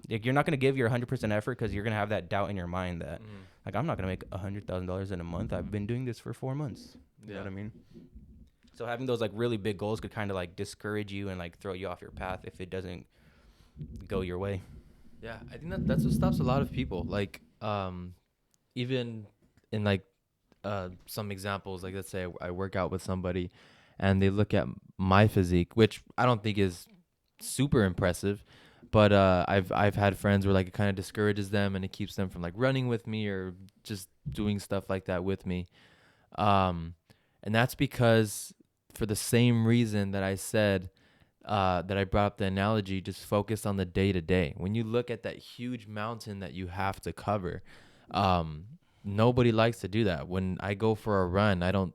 [SPEAKER 2] you're not going to give your 100% effort, because you're going to have that doubt in your mind that like, I'm not going to make $100,000 in a month. I've been doing this for 4 months. You know what I mean? So having those like really big goals could kind of like discourage you and like throw you off your path if it doesn't go your way.
[SPEAKER 1] Yeah, I think that's what stops a lot of people. Like, even in like some examples, like let's say I work out with somebody, and they look at my physique, which I don't think is super impressive, but I've had friends where like it kind of discourages them and it keeps them from like running with me or just doing stuff like that with me. And that's because for the same reason that I said that I brought up the analogy, just focus on the day to day. When you look at that huge mountain that you have to cover, um, nobody likes to do that. When I go for a run, I don't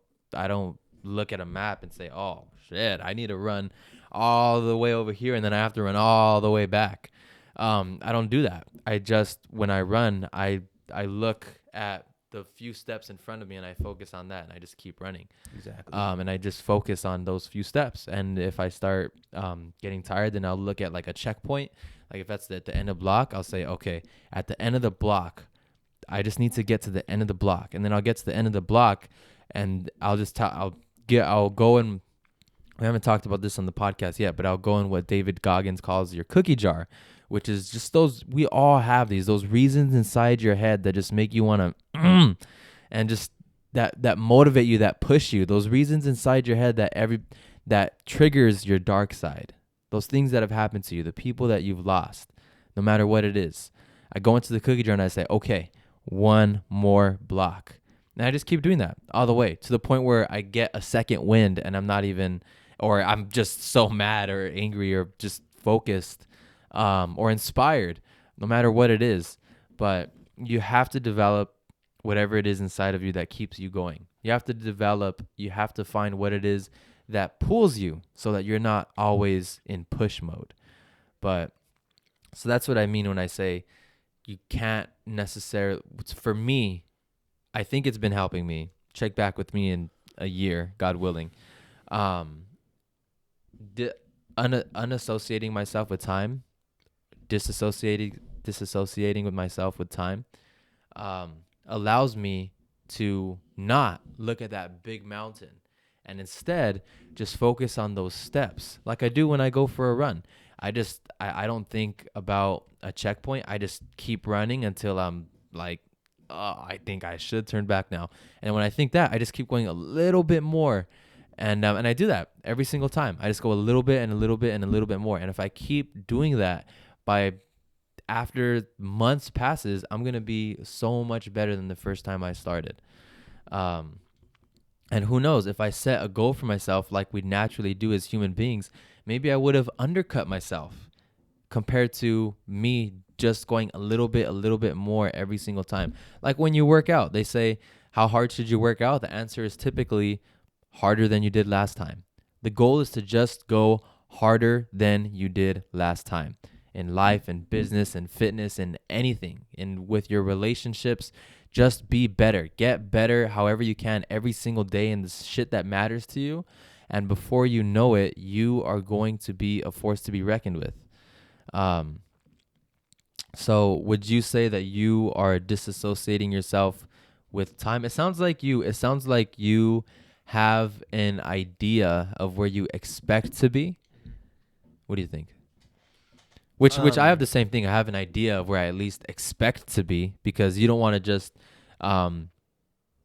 [SPEAKER 1] look at a map and say, "Oh shit, I need to run all the way over here, and then I have to run all the way back." I don't do that. I just when I run, I look at the few steps in front of me and I focus on that and I just keep running.
[SPEAKER 2] Exactly.
[SPEAKER 1] And I just focus on those few steps. And if I start getting tired, then I'll look at like a checkpoint. Like if that's at the end of block, I'll say, okay, at the end of the block, I just need to get to the end of the block. And then I'll get to the end of the block and I'll go and we haven't talked about this on the podcast yet, but I'll go in what David Goggins calls your cookie jar, which is just we all have those reasons inside your head that just make you want to, and just that motivate you, that push you, those reasons inside your head that triggers your dark side, those things that have happened to you, the people that you've lost, no matter what it is. I go into the cookie jar and I say, okay, one more block. And I just keep doing that all the way to the point where I get a second wind and I'm not even, or I'm just so mad or angry or just focused or inspired, no matter what it is. But you have to develop whatever it is inside of you that keeps you going. You have to find what it is that pulls you so that you're not always in push mode. But so that's what I mean when I say you can't necessarily, for me, I think it's been helping me. Check back with me in a year, God willing. Um, unassociating myself with time, disassociating with myself with time, allows me to not look at that big mountain and instead just focus on those steps like I do when I go for a run. I don't think about a checkpoint. I just keep running until I'm like, oh, I think I should turn back now. And when I think that, I just keep going a little bit more. And I do that every single time. I just go a little bit and a little bit and a little bit more. And if I keep doing that, by after months passes, I'm going to be so much better than the first time I started. And who knows, if I set a goal for myself like we naturally do as human beings, maybe I would have undercut myself compared to me just going a little bit more every single time. Like when you work out, they say, how hard should you work out? The answer is typically harder than you did last time. The goal is to just go harder than you did last time in life and business and fitness and anything. And with your relationships, Just be better. Get better however you can every single day in the shit that matters to you. And before you know it, you are going to be a force to be reckoned with. Um, so would you say that you are disassociating yourself with time? It sounds like you have an idea of where you expect to be. What do you think? Which I have
[SPEAKER 2] Um,
[SPEAKER 1] the same thing. I have an idea of where I at least expect to be, because you don't want to just um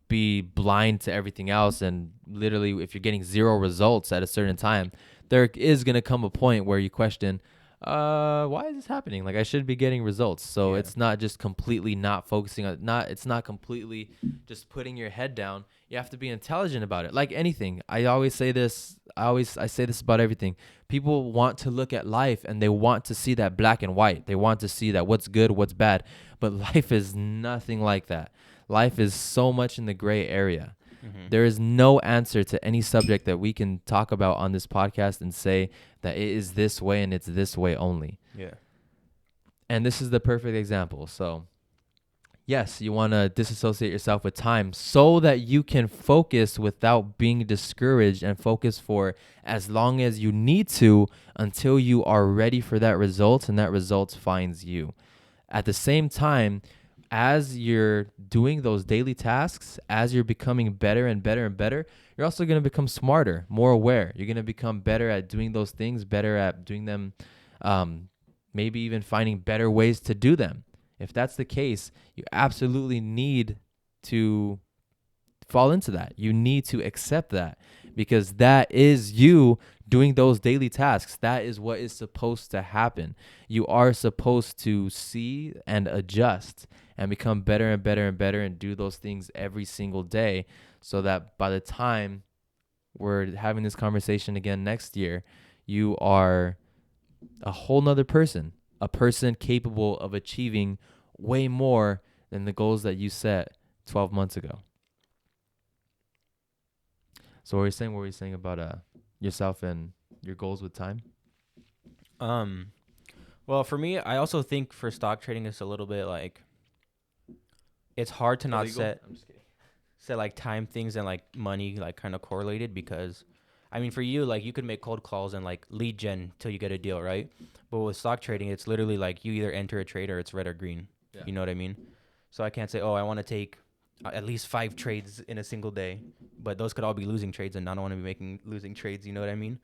[SPEAKER 1] be blind to everything else, and literally if you're getting zero results at a certain time, there is going to come a point where you question, why is this happening? Like, I should be getting results. So
[SPEAKER 2] yeah.
[SPEAKER 1] it's not just completely not focusing on, not it's not completely just putting your head down. You have to be intelligent about it. Like anything, I say this about everything. People want to look at life and they want to see that black and white. They want to see that what's good, what's bad, but life is nothing like that. Life is so much in the gray area.
[SPEAKER 2] Mm-hmm.
[SPEAKER 1] There is no answer to any subject that we can talk about on this podcast and say that it is this way and it's this way only.
[SPEAKER 2] Yeah.
[SPEAKER 1] And this is the perfect example. So, yes, you want to disassociate yourself with time so that you can focus without being discouraged, and focus for as long as you need to until you are ready for that result and that result finds you. At the same time, as you're doing those daily tasks, as you're becoming better and better and better, you're also going to become smarter, more aware. You're going to become better at doing those things, better at doing them, maybe even finding better ways to do them. If that's the case, you absolutely need to fall into that. You need to accept that, because that is you doing those daily tasks. That is what is supposed to happen. You are supposed to see and adjust and become better and better and better and do those things every single day, so that by the time we're having this conversation again next year, you are a whole nother person, a person capable of achieving way more than the goals that you set 12 months ago. So what were you saying about yourself and your goals with time?
[SPEAKER 2] Um. Well, for me, I also think for stock trading, it's a little bit like it's hard to not
[SPEAKER 1] Illegal? I'm just kidding.
[SPEAKER 2] set like time things and like money like kind of correlated, because I mean for you like you could make cold calls and like lead gen till you get a deal, right? But with stock trading it's literally like you either enter a trade or it's red or green.
[SPEAKER 1] Yeah.
[SPEAKER 2] You know what I mean? So I can't say, oh, I want to take at least 5 trades in a single day, but those could all be losing trades and I don't want to be making losing trades, you know what I mean?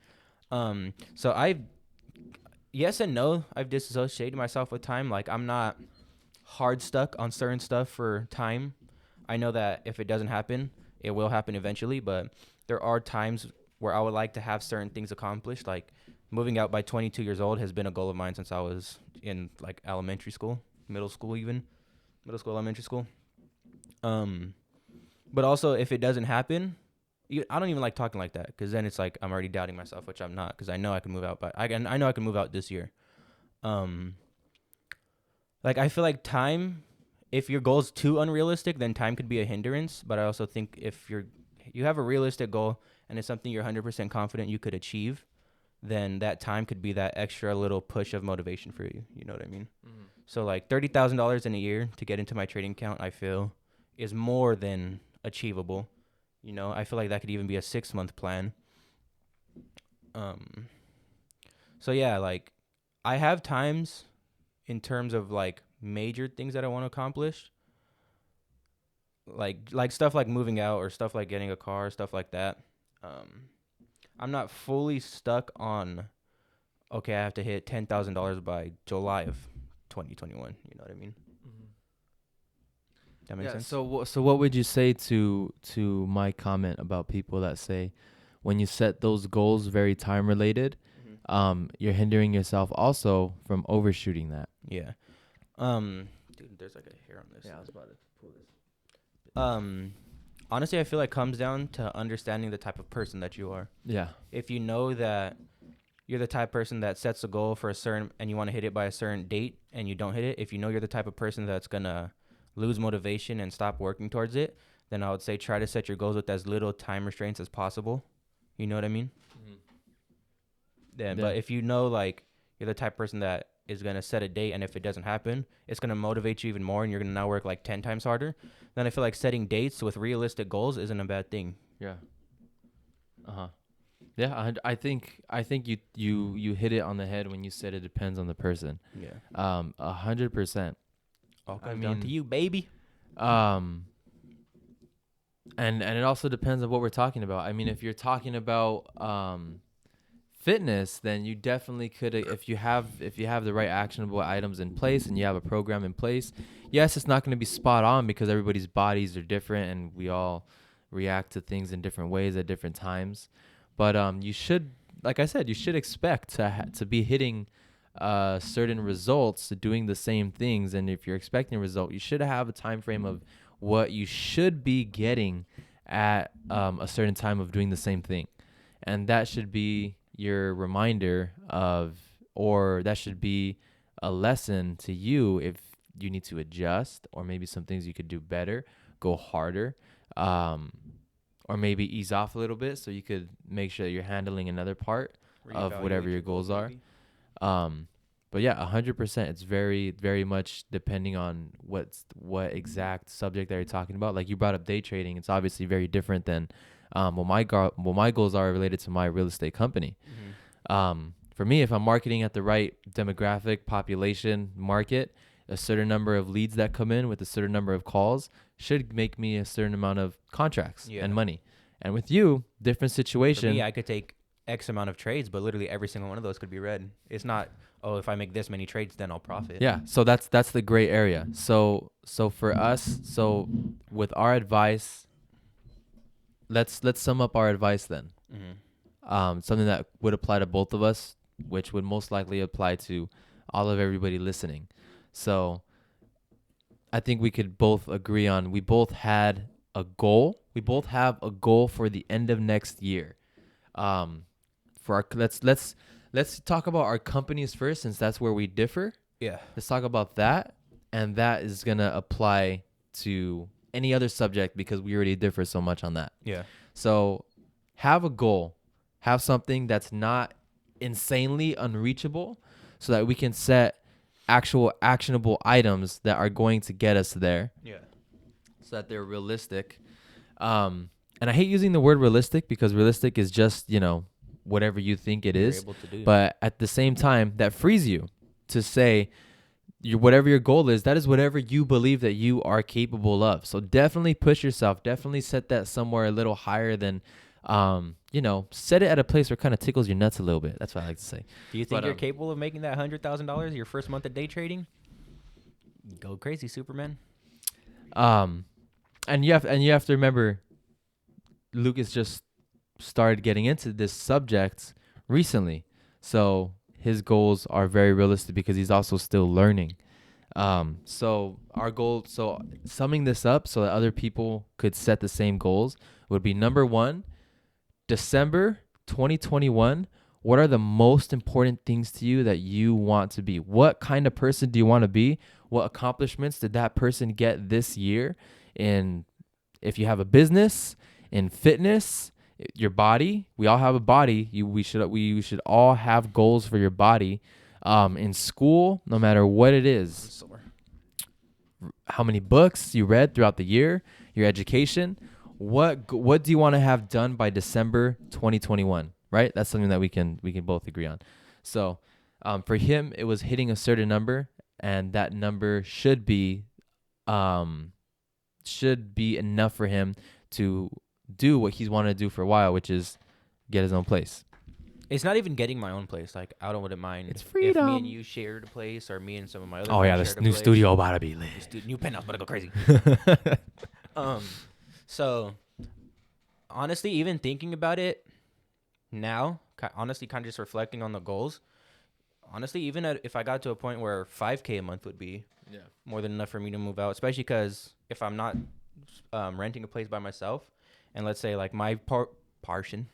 [SPEAKER 2] So I've yes and no, I've disassociated myself with time. Like I'm not hard stuck on certain stuff for time. I know that if it doesn't happen, it will happen eventually, but there are times where I would like to have certain things accomplished. Like moving out by 22 years old has been a goal of mine since I was in like elementary school, middle school even, middle school, elementary school. Um, but also if it doesn't happen, I don't even like talking like that, because then it's like I'm already doubting myself, which I'm not, because I know I can move out, but I know I can move out this year. Um, like I feel like time, if your goal is too unrealistic, then time could be a hindrance. But I also think if you have a realistic goal and it's something you're 100% confident you could achieve, then that time could be that extra little push of motivation for you. You know what I mean?
[SPEAKER 1] Mm-hmm.
[SPEAKER 2] So like $30,000 in a year to get into my trading account, I feel is more than achievable. You know, I feel like that could even be a 6-month plan. Um, so yeah, like I have times in terms of like major things that I want to accomplish, like stuff like moving out or stuff like getting a car, stuff like that. Um, I'm not fully stuck on okay, I have to hit $10,000 by July of 2021. You know what I mean?
[SPEAKER 1] Mm-hmm.
[SPEAKER 2] That makes
[SPEAKER 1] Yeah.
[SPEAKER 2] sense.
[SPEAKER 1] So what would you say to my comment about people that say, when you set those goals very time related, you're hindering yourself also from overshooting that.
[SPEAKER 2] Yeah. Dude, there's like a hair on this.
[SPEAKER 1] Yeah, I was about to pull this.
[SPEAKER 2] Um, honestly, I feel like comes down to understanding the type of person that you are.
[SPEAKER 1] Yeah.
[SPEAKER 2] If you know that you're the type of person that sets a goal for a certain and you want to hit it by a certain date and you don't hit it, if you know you're the type of person that's gonna lose motivation and stop working towards it, then I would say try to set your goals with as little time restraints as possible. You know what I mean?
[SPEAKER 1] Mm-hmm.
[SPEAKER 2] Yeah.
[SPEAKER 1] Yeah.
[SPEAKER 2] But if you know like you're the type of person that is going to set a date, and if it doesn't happen, it's going to motivate you even more, and you're going to now work like 10 times harder. Then I feel like setting dates with realistic goals isn't a bad thing.
[SPEAKER 1] Yeah. Yeah, I think you hit it on the head when you said it depends on the person.
[SPEAKER 2] Yeah.
[SPEAKER 1] 100%.
[SPEAKER 2] All
[SPEAKER 1] I
[SPEAKER 2] comes down to
[SPEAKER 1] mean,
[SPEAKER 2] you, baby.
[SPEAKER 1] Um, and it also depends on what we're talking about. I mean, if you're talking about fitness, then you definitely could, if you have the right actionable items in place and you have a program in place. Yes, it's not going to be spot on because everybody's bodies are different and we all react to things in different ways at different times. But you should, like I said, you should expect to be hitting certain results, doing the same things. And if you're expecting a result, you should have a time frame of what you should be getting at a certain time of doing the same thing. And that should be your reminder of, or that should be a lesson to you if you need to adjust, or maybe some things you could do better, go harder, or maybe ease off a little bit so you could make sure that you're handling another part of whatever your goals are. But yeah, 100%. It's very, very much depending on what exact subject that you're talking about. Like you brought up day trading. It's obviously very different than what my goals are related to my real estate company. For me, if I'm marketing at the right demographic, population, market, a certain number of leads that come in with a certain number of calls should make me a certain amount of contracts and money. And with you, different situation.
[SPEAKER 2] For me, I could take X amount of trades, but literally every single one of those could be red. It's not, oh, if I make this many trades, then I'll profit.
[SPEAKER 1] Yeah. So that's the gray area. So for us, with our advice, let's sum up our advice then. Something that would apply to both of us, which would most likely apply to all of everybody listening. So I think we could both agree on, we both had a goal. We both have a goal for the end of next year. For our, let's talk about our companies first, since that's where we differ.
[SPEAKER 2] Yeah.
[SPEAKER 1] Let's talk about that, and that is gonna apply to any other subject because we already differ so much on that.
[SPEAKER 2] Yeah.
[SPEAKER 1] So have a goal, have something that's not insanely unreachable, so that we can set actual actionable items that are going to get us there.
[SPEAKER 2] Yeah.
[SPEAKER 1] So that they're realistic. And I hate using the word realistic because realistic is just, whatever you think it is.
[SPEAKER 2] Able to do.
[SPEAKER 1] But at the same time, that frees you to say whatever your goal is, that is whatever you believe that you are capable of. So definitely push yourself. Definitely set that somewhere a little higher than, set it at a place where it kind of tickles your nuts a little bit. That's what I like to say.
[SPEAKER 2] Do you think you're capable of making that $100,000 your first month of day trading? Go crazy, Superman.
[SPEAKER 1] And you have to remember, Lucas just started getting into this subject recently, so his goals are very realistic because he's also still learning. So our goal, so summing this up so that other people could set the same goals, would be number 1, December 2021. What are the most important things to you that you want to be? What kind of person do you want to be? What accomplishments did that person get this year? In, if you have a business, in fitness, your body, we all have a body. We should all have goals for your body. In school, no matter what it is, how many books you read throughout the year, your education, what do you want to have done by December 2021? Right, that's something that we can both agree on. So, for him, it was hitting a certain number, and that number should be enough for him to do what he's wanted to do for a while, which is get his own place.
[SPEAKER 2] It's not even getting my own place. Like, I wouldn't mind.
[SPEAKER 1] It's freedom.
[SPEAKER 2] If me and you shared a place, or me and some of my other.
[SPEAKER 1] Oh yeah, this new studio about to be lit.
[SPEAKER 2] New penthouse about to go crazy. So honestly, even thinking about it now, honestly, kind of just reflecting on the goals. Honestly, even if I got to a point where $5K a month would be more than enough for me to move out, especially because if I'm not renting a place by myself, and let's say like my portion.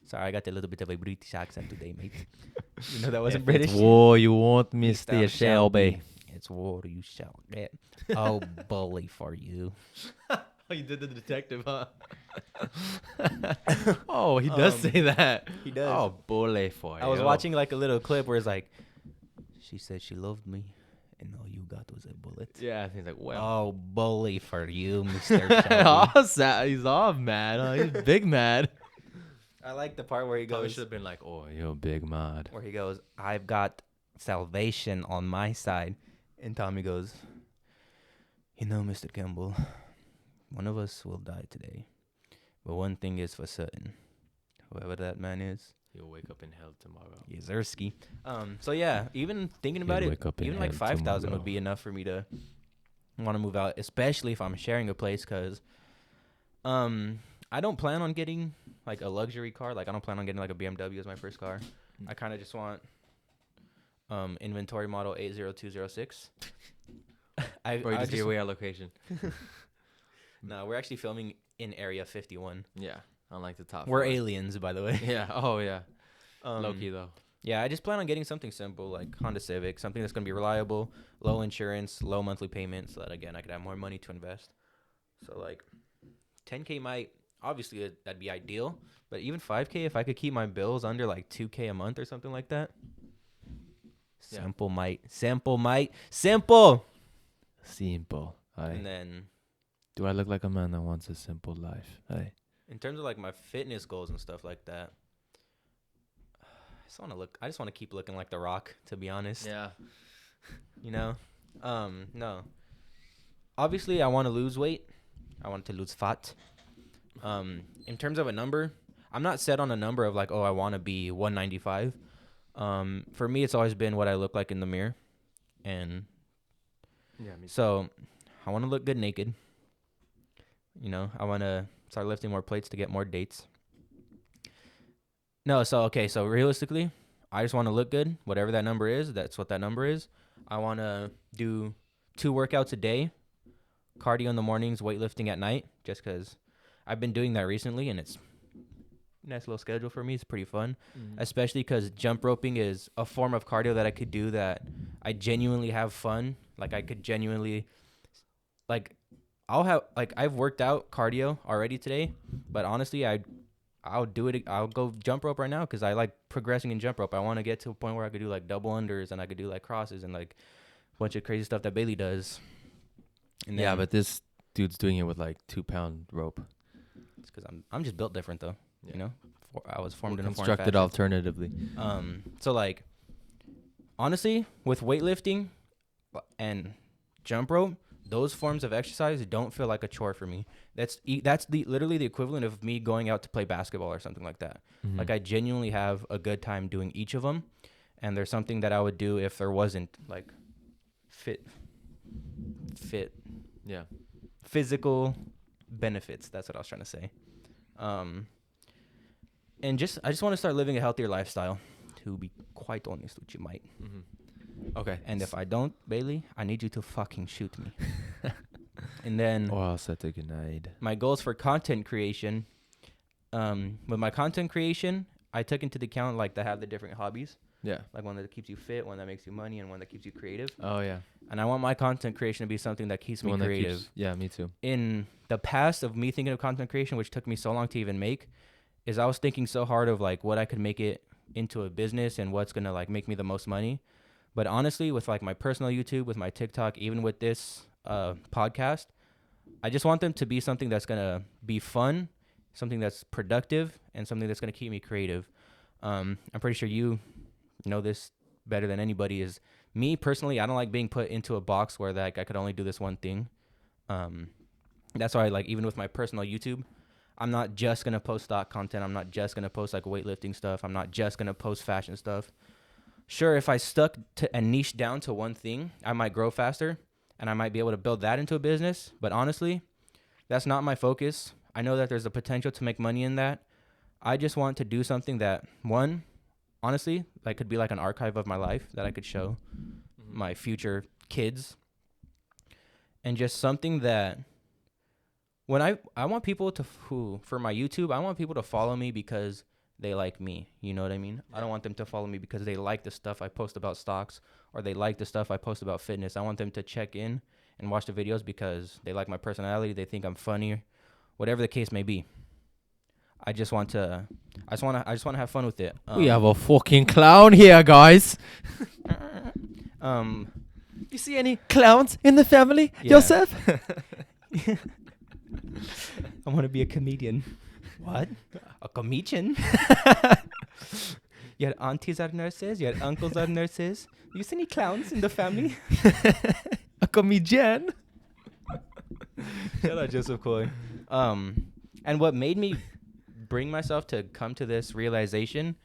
[SPEAKER 2] Sorry, I got a little bit of a British accent today, mate. You know that wasn't British.
[SPEAKER 1] It's war you want, Mr. Shelby.
[SPEAKER 2] It's war you shall get. Oh, bully for you.
[SPEAKER 1] Oh, you did the detective, huh? Oh, he does say that.
[SPEAKER 2] He does.
[SPEAKER 1] Oh, bully for you.
[SPEAKER 2] I was watching like a little clip where it's like, She said she loved me, and all you got was a bullet.
[SPEAKER 1] Yeah, I think like, well.
[SPEAKER 2] Oh, bully for you, Mr. Shelby.
[SPEAKER 1] Oh, he's all mad. He's big mad.
[SPEAKER 2] I like the part where he
[SPEAKER 1] Probably
[SPEAKER 2] goes,
[SPEAKER 1] should have been like, oh, you're big mad.
[SPEAKER 2] where he goes, I've got salvation on my side. And Tommy goes, you know, Mr. Campbell, one of us will die today. But one thing is for certain. Whoever that man is,
[SPEAKER 1] He'll wake up in hell tomorrow.
[SPEAKER 2] Yezerski. So yeah, even thinking about
[SPEAKER 1] He'll
[SPEAKER 2] it,
[SPEAKER 1] wake up in
[SPEAKER 2] even like
[SPEAKER 1] hell
[SPEAKER 2] 5,000
[SPEAKER 1] tomorrow.
[SPEAKER 2] would be enough for me to want to move out, especially if I'm sharing a place, because I don't plan on getting like a luxury car. Like I don't plan on getting like a BMW as my first car. I kind of just want inventory model 80206.
[SPEAKER 1] Or you just give away our location.
[SPEAKER 2] No, we're actually filming in Area 51.
[SPEAKER 1] Yeah, unlike the top.
[SPEAKER 2] We're
[SPEAKER 1] floor.
[SPEAKER 2] aliens, by the way.
[SPEAKER 1] Yeah. Oh yeah. Low key though.
[SPEAKER 2] Yeah, I just plan on getting something simple like Honda Civic, something that's gonna be reliable, low insurance, low monthly payments, so that again I could have more money to invest. So like, 10K might obviously that'd be ideal, but even 5K if I could keep my bills under like 2K a month or something like that.
[SPEAKER 1] Yeah.
[SPEAKER 2] Simple.
[SPEAKER 1] Simple.
[SPEAKER 2] And then
[SPEAKER 1] Do I look like a man that wants a simple life? Hey.
[SPEAKER 2] in terms of like my fitness goals and stuff like that, I just want to keep looking like The Rock, to be honest.
[SPEAKER 1] Yeah.
[SPEAKER 2] You know? No. Obviously I want to lose weight. I want to lose fat. In terms of a number, I'm not set on a number of like, oh, I want to be 195. For me, it's always been what I look like in the mirror. And
[SPEAKER 1] Yeah.
[SPEAKER 2] so I want to look good naked. You know, I want to start lifting more plates to get more dates. No, so realistically, I just want to look good. Whatever that number is, that's what that number is. I want to do 2 workouts a day, cardio in the mornings, weightlifting at night, just because I've been doing that recently, and it's a nice little schedule for me. It's pretty fun, especially because jump roping is a form of cardio that I could do that I genuinely have fun. Like, I could genuinely, like, I've worked out cardio already today, but honestly, I'll do it. I'll go jump rope right now because I like progressing in jump rope. I want to get to a point where I could do like double unders and I could do like crosses and like a bunch of crazy stuff that Bailey does. And
[SPEAKER 1] Yeah, but this dude's doing it with like 2-pound rope.
[SPEAKER 2] it's because I'm just built different though.
[SPEAKER 1] Yeah.
[SPEAKER 2] You know, I was formed in a foreign
[SPEAKER 1] Constructed
[SPEAKER 2] fashion.
[SPEAKER 1] alternatively.
[SPEAKER 2] So like, honestly, with weightlifting and jump rope, those forms of exercise don't feel like a chore for me. That's literally the equivalent of me going out to play basketball or something like that.
[SPEAKER 1] Mm-hmm.
[SPEAKER 2] Like I genuinely have a good time doing each of them, and there's something that I would do if there wasn't like fit
[SPEAKER 1] Yeah.
[SPEAKER 2] physical benefits. That's what I was trying to say. And I just want to start living a healthier lifestyle, to be quite honest with you, Mike.
[SPEAKER 1] Mm-hmm. Okay.
[SPEAKER 2] And if I don't, Bailey, I need you to fucking shoot me. And then
[SPEAKER 1] Or I'll set a grenade.
[SPEAKER 2] my goals for content creation. With my content creation, I took into the account like to have the different hobbies,
[SPEAKER 1] Yeah.
[SPEAKER 2] like one that keeps you fit, one that makes you money, and one that keeps you creative.
[SPEAKER 1] Oh yeah.
[SPEAKER 2] And I want my content creation to be something that keeps me creative.
[SPEAKER 1] Yeah, me too.
[SPEAKER 2] In the past of me thinking of content creation, which took me so long to even make, is I was thinking so hard of like what I could make it into a business and what's gonna like make me the most money. But honestly, with like my personal YouTube, with my TikTok, even with this podcast, I just want them to be something that's gonna be fun, something that's productive, and something that's gonna keep me creative. I'm pretty sure you know this better than anybody. Is me personally, I don't like being put into a box where like I could only do this one thing. That's why like even with my personal YouTube, I'm not just gonna post stock content. I'm not just gonna post like weightlifting stuff. I'm not just gonna post fashion stuff. Sure, if I stuck to and niche down to one thing, I might grow faster and I might be able to build that into a business. But honestly, that's not my focus. I know that there's a potential to make money in that. I just want to do something that, one, honestly, like could be like an archive of my life that I could show my future kids. And just something that when I want people to, for my YouTube, I want people to follow me because they like me. You know what I mean? I don't want them to follow me because they like the stuff I post about stocks or they like the stuff I post about fitness. I want them to check in and watch the videos because they like my personality. They think I'm funny, whatever the case may be. I just want to have fun with it.
[SPEAKER 1] We have a fucking clown here, guys. You see any clowns in the family,
[SPEAKER 2] Yeah.
[SPEAKER 1] Joseph?
[SPEAKER 2] I want to be a comedian. What? A comedian? You had aunties are nurses. You had uncles are nurses. You see any clowns in the family?
[SPEAKER 1] A comedian.
[SPEAKER 2] Shout out Joseph Coy. And what made me bring myself to come to this realization,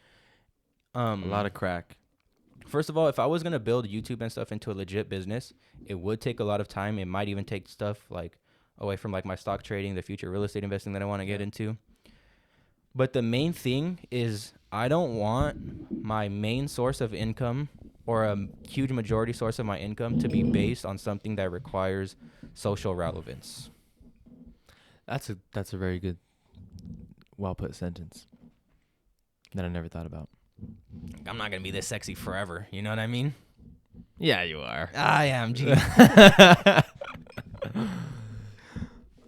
[SPEAKER 1] A lot of crack.
[SPEAKER 2] first of all, if I was gonna build YouTube and stuff into a legit business, it would take a lot of time. It might even take stuff like away from like my stock trading, the future real estate investing that I want to get into. But the main thing is I don't want my main source of income or a huge majority source of my income to be based on something that requires social relevance.
[SPEAKER 1] That's a very good, well put sentence that I never thought about.
[SPEAKER 2] I'm not gonna be this sexy forever. You know what I mean?
[SPEAKER 1] Yeah, you are.
[SPEAKER 2] I am. G.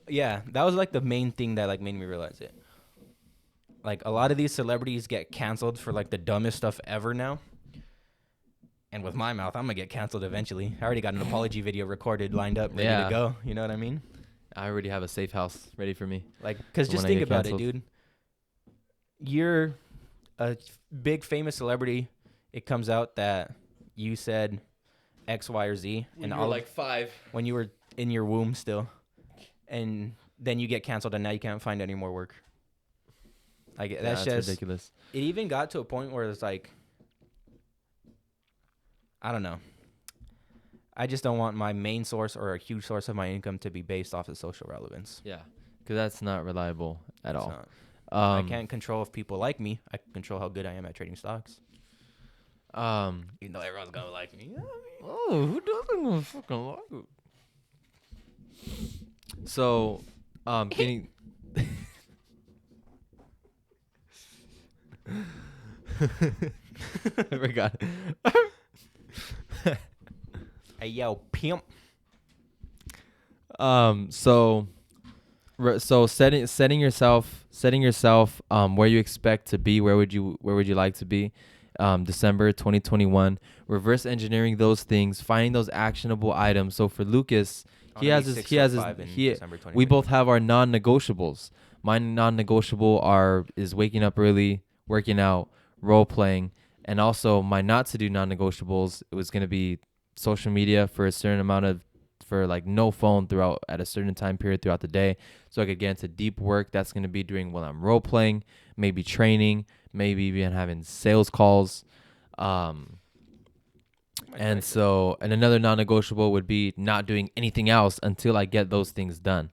[SPEAKER 2] Yeah, that was like the main thing that like made me realize it. Like a lot of these celebrities get canceled for like the dumbest stuff ever now. And with my mouth, I'm gonna get canceled eventually. I already got an apology video recorded, lined up, ready to go. You know what I mean?
[SPEAKER 1] I already have a safe house ready for me.
[SPEAKER 2] Like, cause just think about it, dude. You're a big famous celebrity. It comes out that you said X, Y, or Z,
[SPEAKER 1] When
[SPEAKER 2] and
[SPEAKER 1] you were
[SPEAKER 2] all
[SPEAKER 1] like 5.
[SPEAKER 2] when you were in your womb still, and then you get canceled, and now you can't find any more work. Like that's just
[SPEAKER 1] ridiculous.
[SPEAKER 2] It even got to a point where it's like, I don't know. I just don't want my main source or a huge source of my income to be based off of social relevance.
[SPEAKER 1] Yeah, because that's not reliable at
[SPEAKER 2] It's
[SPEAKER 1] all.
[SPEAKER 2] not. I can't control if people like me. I can control how good I am at trading stocks. Even though everyone's gonna like me.
[SPEAKER 1] Oh, who doesn't gonna fucking like it? So, getting. I forgot.
[SPEAKER 2] Hey yo, pimp.
[SPEAKER 1] So setting yourself where you expect to be, where would you like to be, December 2021, reverse engineering those things, finding those actionable items. So for Lucas, we both have our non-negotiables. My non-negotiable is waking up early, working out, role playing, and also my not to do non-negotiables, it was going to be social media for a certain amount of for like no phone throughout at a certain time period throughout the day, so I could get into deep work. That's going to be doing while I'm role playing, maybe training, maybe even having sales calls. And another non-negotiable would be not doing anything else until I get those things done.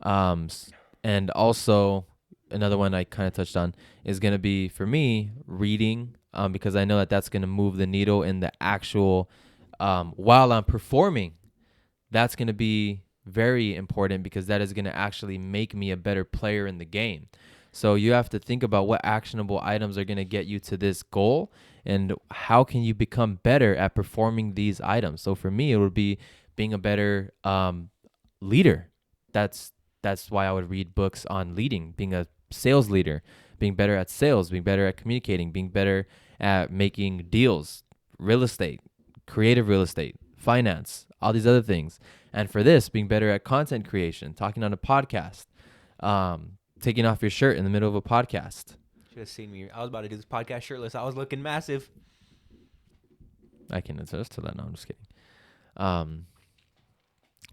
[SPEAKER 1] And also another one I kind of touched on is going to be for me reading, because I know that that's going to move the needle in the actual while I'm performing. That's going to be very important because that is going to actually make me a better player in the game. So you have to think about what actionable items are going to get you to this goal and how can you become better at performing these items. So for me, it would be being a better leader. That's why I would read books on leading, being a sales leader, being better at sales, being better at communicating, being better at making deals, real estate, creative real estate, finance, all these other things. And for this, being better at content creation, talking on a podcast, taking off your shirt in the middle of a podcast.
[SPEAKER 2] Should have seen me. I was about to do this podcast shirtless. I was looking massive.
[SPEAKER 1] I can attest to that. No, I'm just kidding.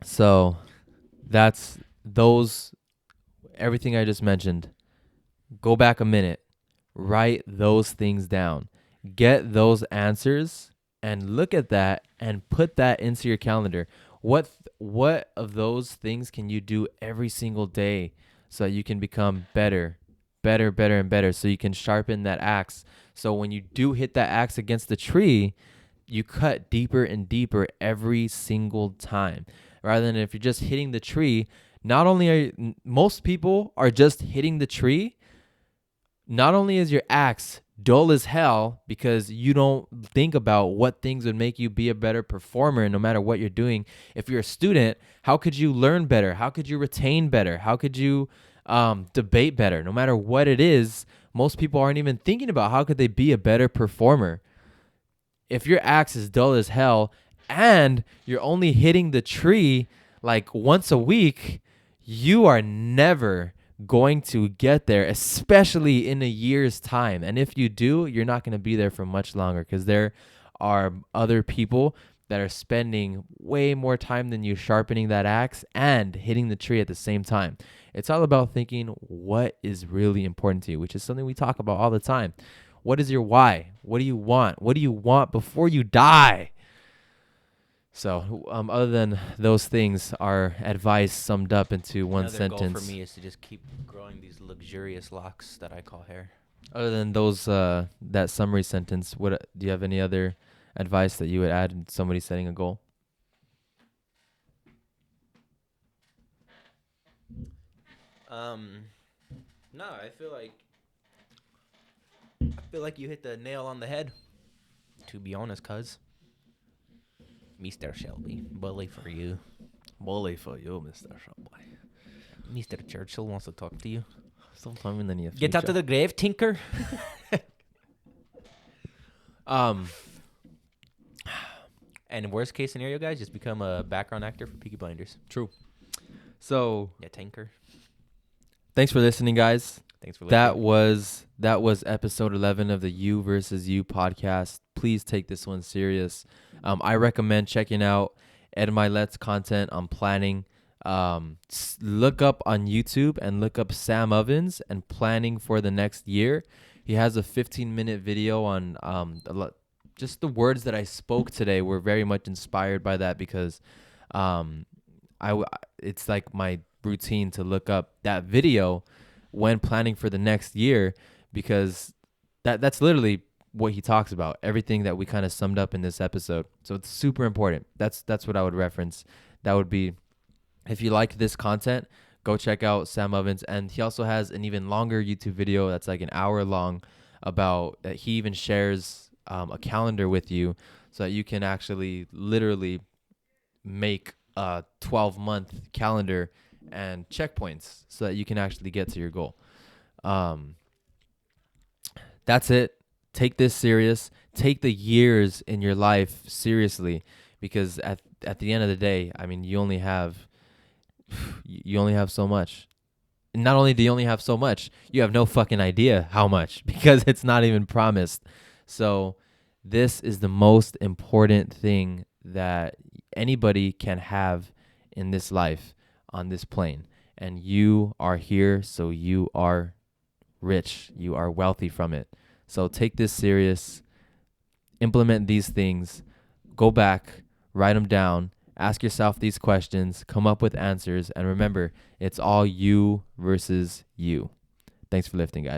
[SPEAKER 1] So that's everything I just mentioned. Go back a minute, write those things down, get those answers, and look at that and put that into your calendar. What of those things can you do every single day so that you can become better, and better, so you can sharpen that axe. So when you do hit that axe against the tree, you cut deeper and deeper every single time. Rather than if you're just hitting the tree, most people are just hitting the tree. Not only is your axe dull as hell because you don't think about what things would make you be a better performer no matter what you're doing. If you're a student, how could you learn better? How could you retain better? How could you debate better? No matter what it is, most people aren't even thinking about how could they be a better performer. if your axe is dull as hell and you're only hitting the tree like once a week, you are never going to get there, especially in a year's time. And if you do, you're not going to be there for much longer, because there are other people that are spending way more time than you sharpening that axe and hitting the tree at the same time. It's all about thinking what is really important to you, which is something we talk about all the time. What is your why? What do you want? What do you want before you die? So, other than those things, our advice summed up into one
[SPEAKER 2] Another
[SPEAKER 1] sentence.
[SPEAKER 2] goal for me is to just keep growing these luxurious locks that I call hair.
[SPEAKER 1] Other than those, that summary sentence, what do you have any other advice that you would add in somebody setting a goal?
[SPEAKER 2] No, I feel like you hit the nail on the head. To be honest, cuz Mr. Shelby, bully for you.
[SPEAKER 1] Bully for you, Mr. Shelby.
[SPEAKER 2] Mr. Churchill wants to talk to you.
[SPEAKER 1] Sometime in the near
[SPEAKER 2] Get out
[SPEAKER 1] future.
[SPEAKER 2] of the grave, Tinker. And worst case scenario, guys, just become a background actor for Peaky Blinders.
[SPEAKER 1] True. So,
[SPEAKER 2] Yeah, Tinker.
[SPEAKER 1] thanks for listening, guys.
[SPEAKER 2] Thanks for listening.
[SPEAKER 1] That was episode 11 of the You versus You podcast. Please take this one serious. I recommend checking out Ed Milet's content on planning. Look up on YouTube and look up Sam Ovens and planning for the next year. He has a 15-minute video on just the words that I spoke today were very much inspired by that, because it's like my routine to look up that video when planning for the next year, because that's literally what he talks about, everything that we kind of summed up in this episode. So it's super important. That's what I would reference. That would be, if you like this content, go check out Sam Ovens. And he also has an even longer YouTube video that's like an hour long, about that he even shares a calendar with you, so that you can actually literally make a 12-month calendar and checkpoints, so that you can actually get to your goal. That's it. Take this serious. Take the years in your life seriously, because at the end of the day, I mean, you only have so much. And not only do you only have so much, you have no fucking idea how much, because it's not even promised. So this is the most important thing that anybody can have in this life, on this plane. And you are here, so you are rich. You are wealthy from it. So take this serious. Implement these things. Go back, write them down, ask yourself these questions, come up with answers, and remember, it's all you versus you. Thanks for lifting, guys.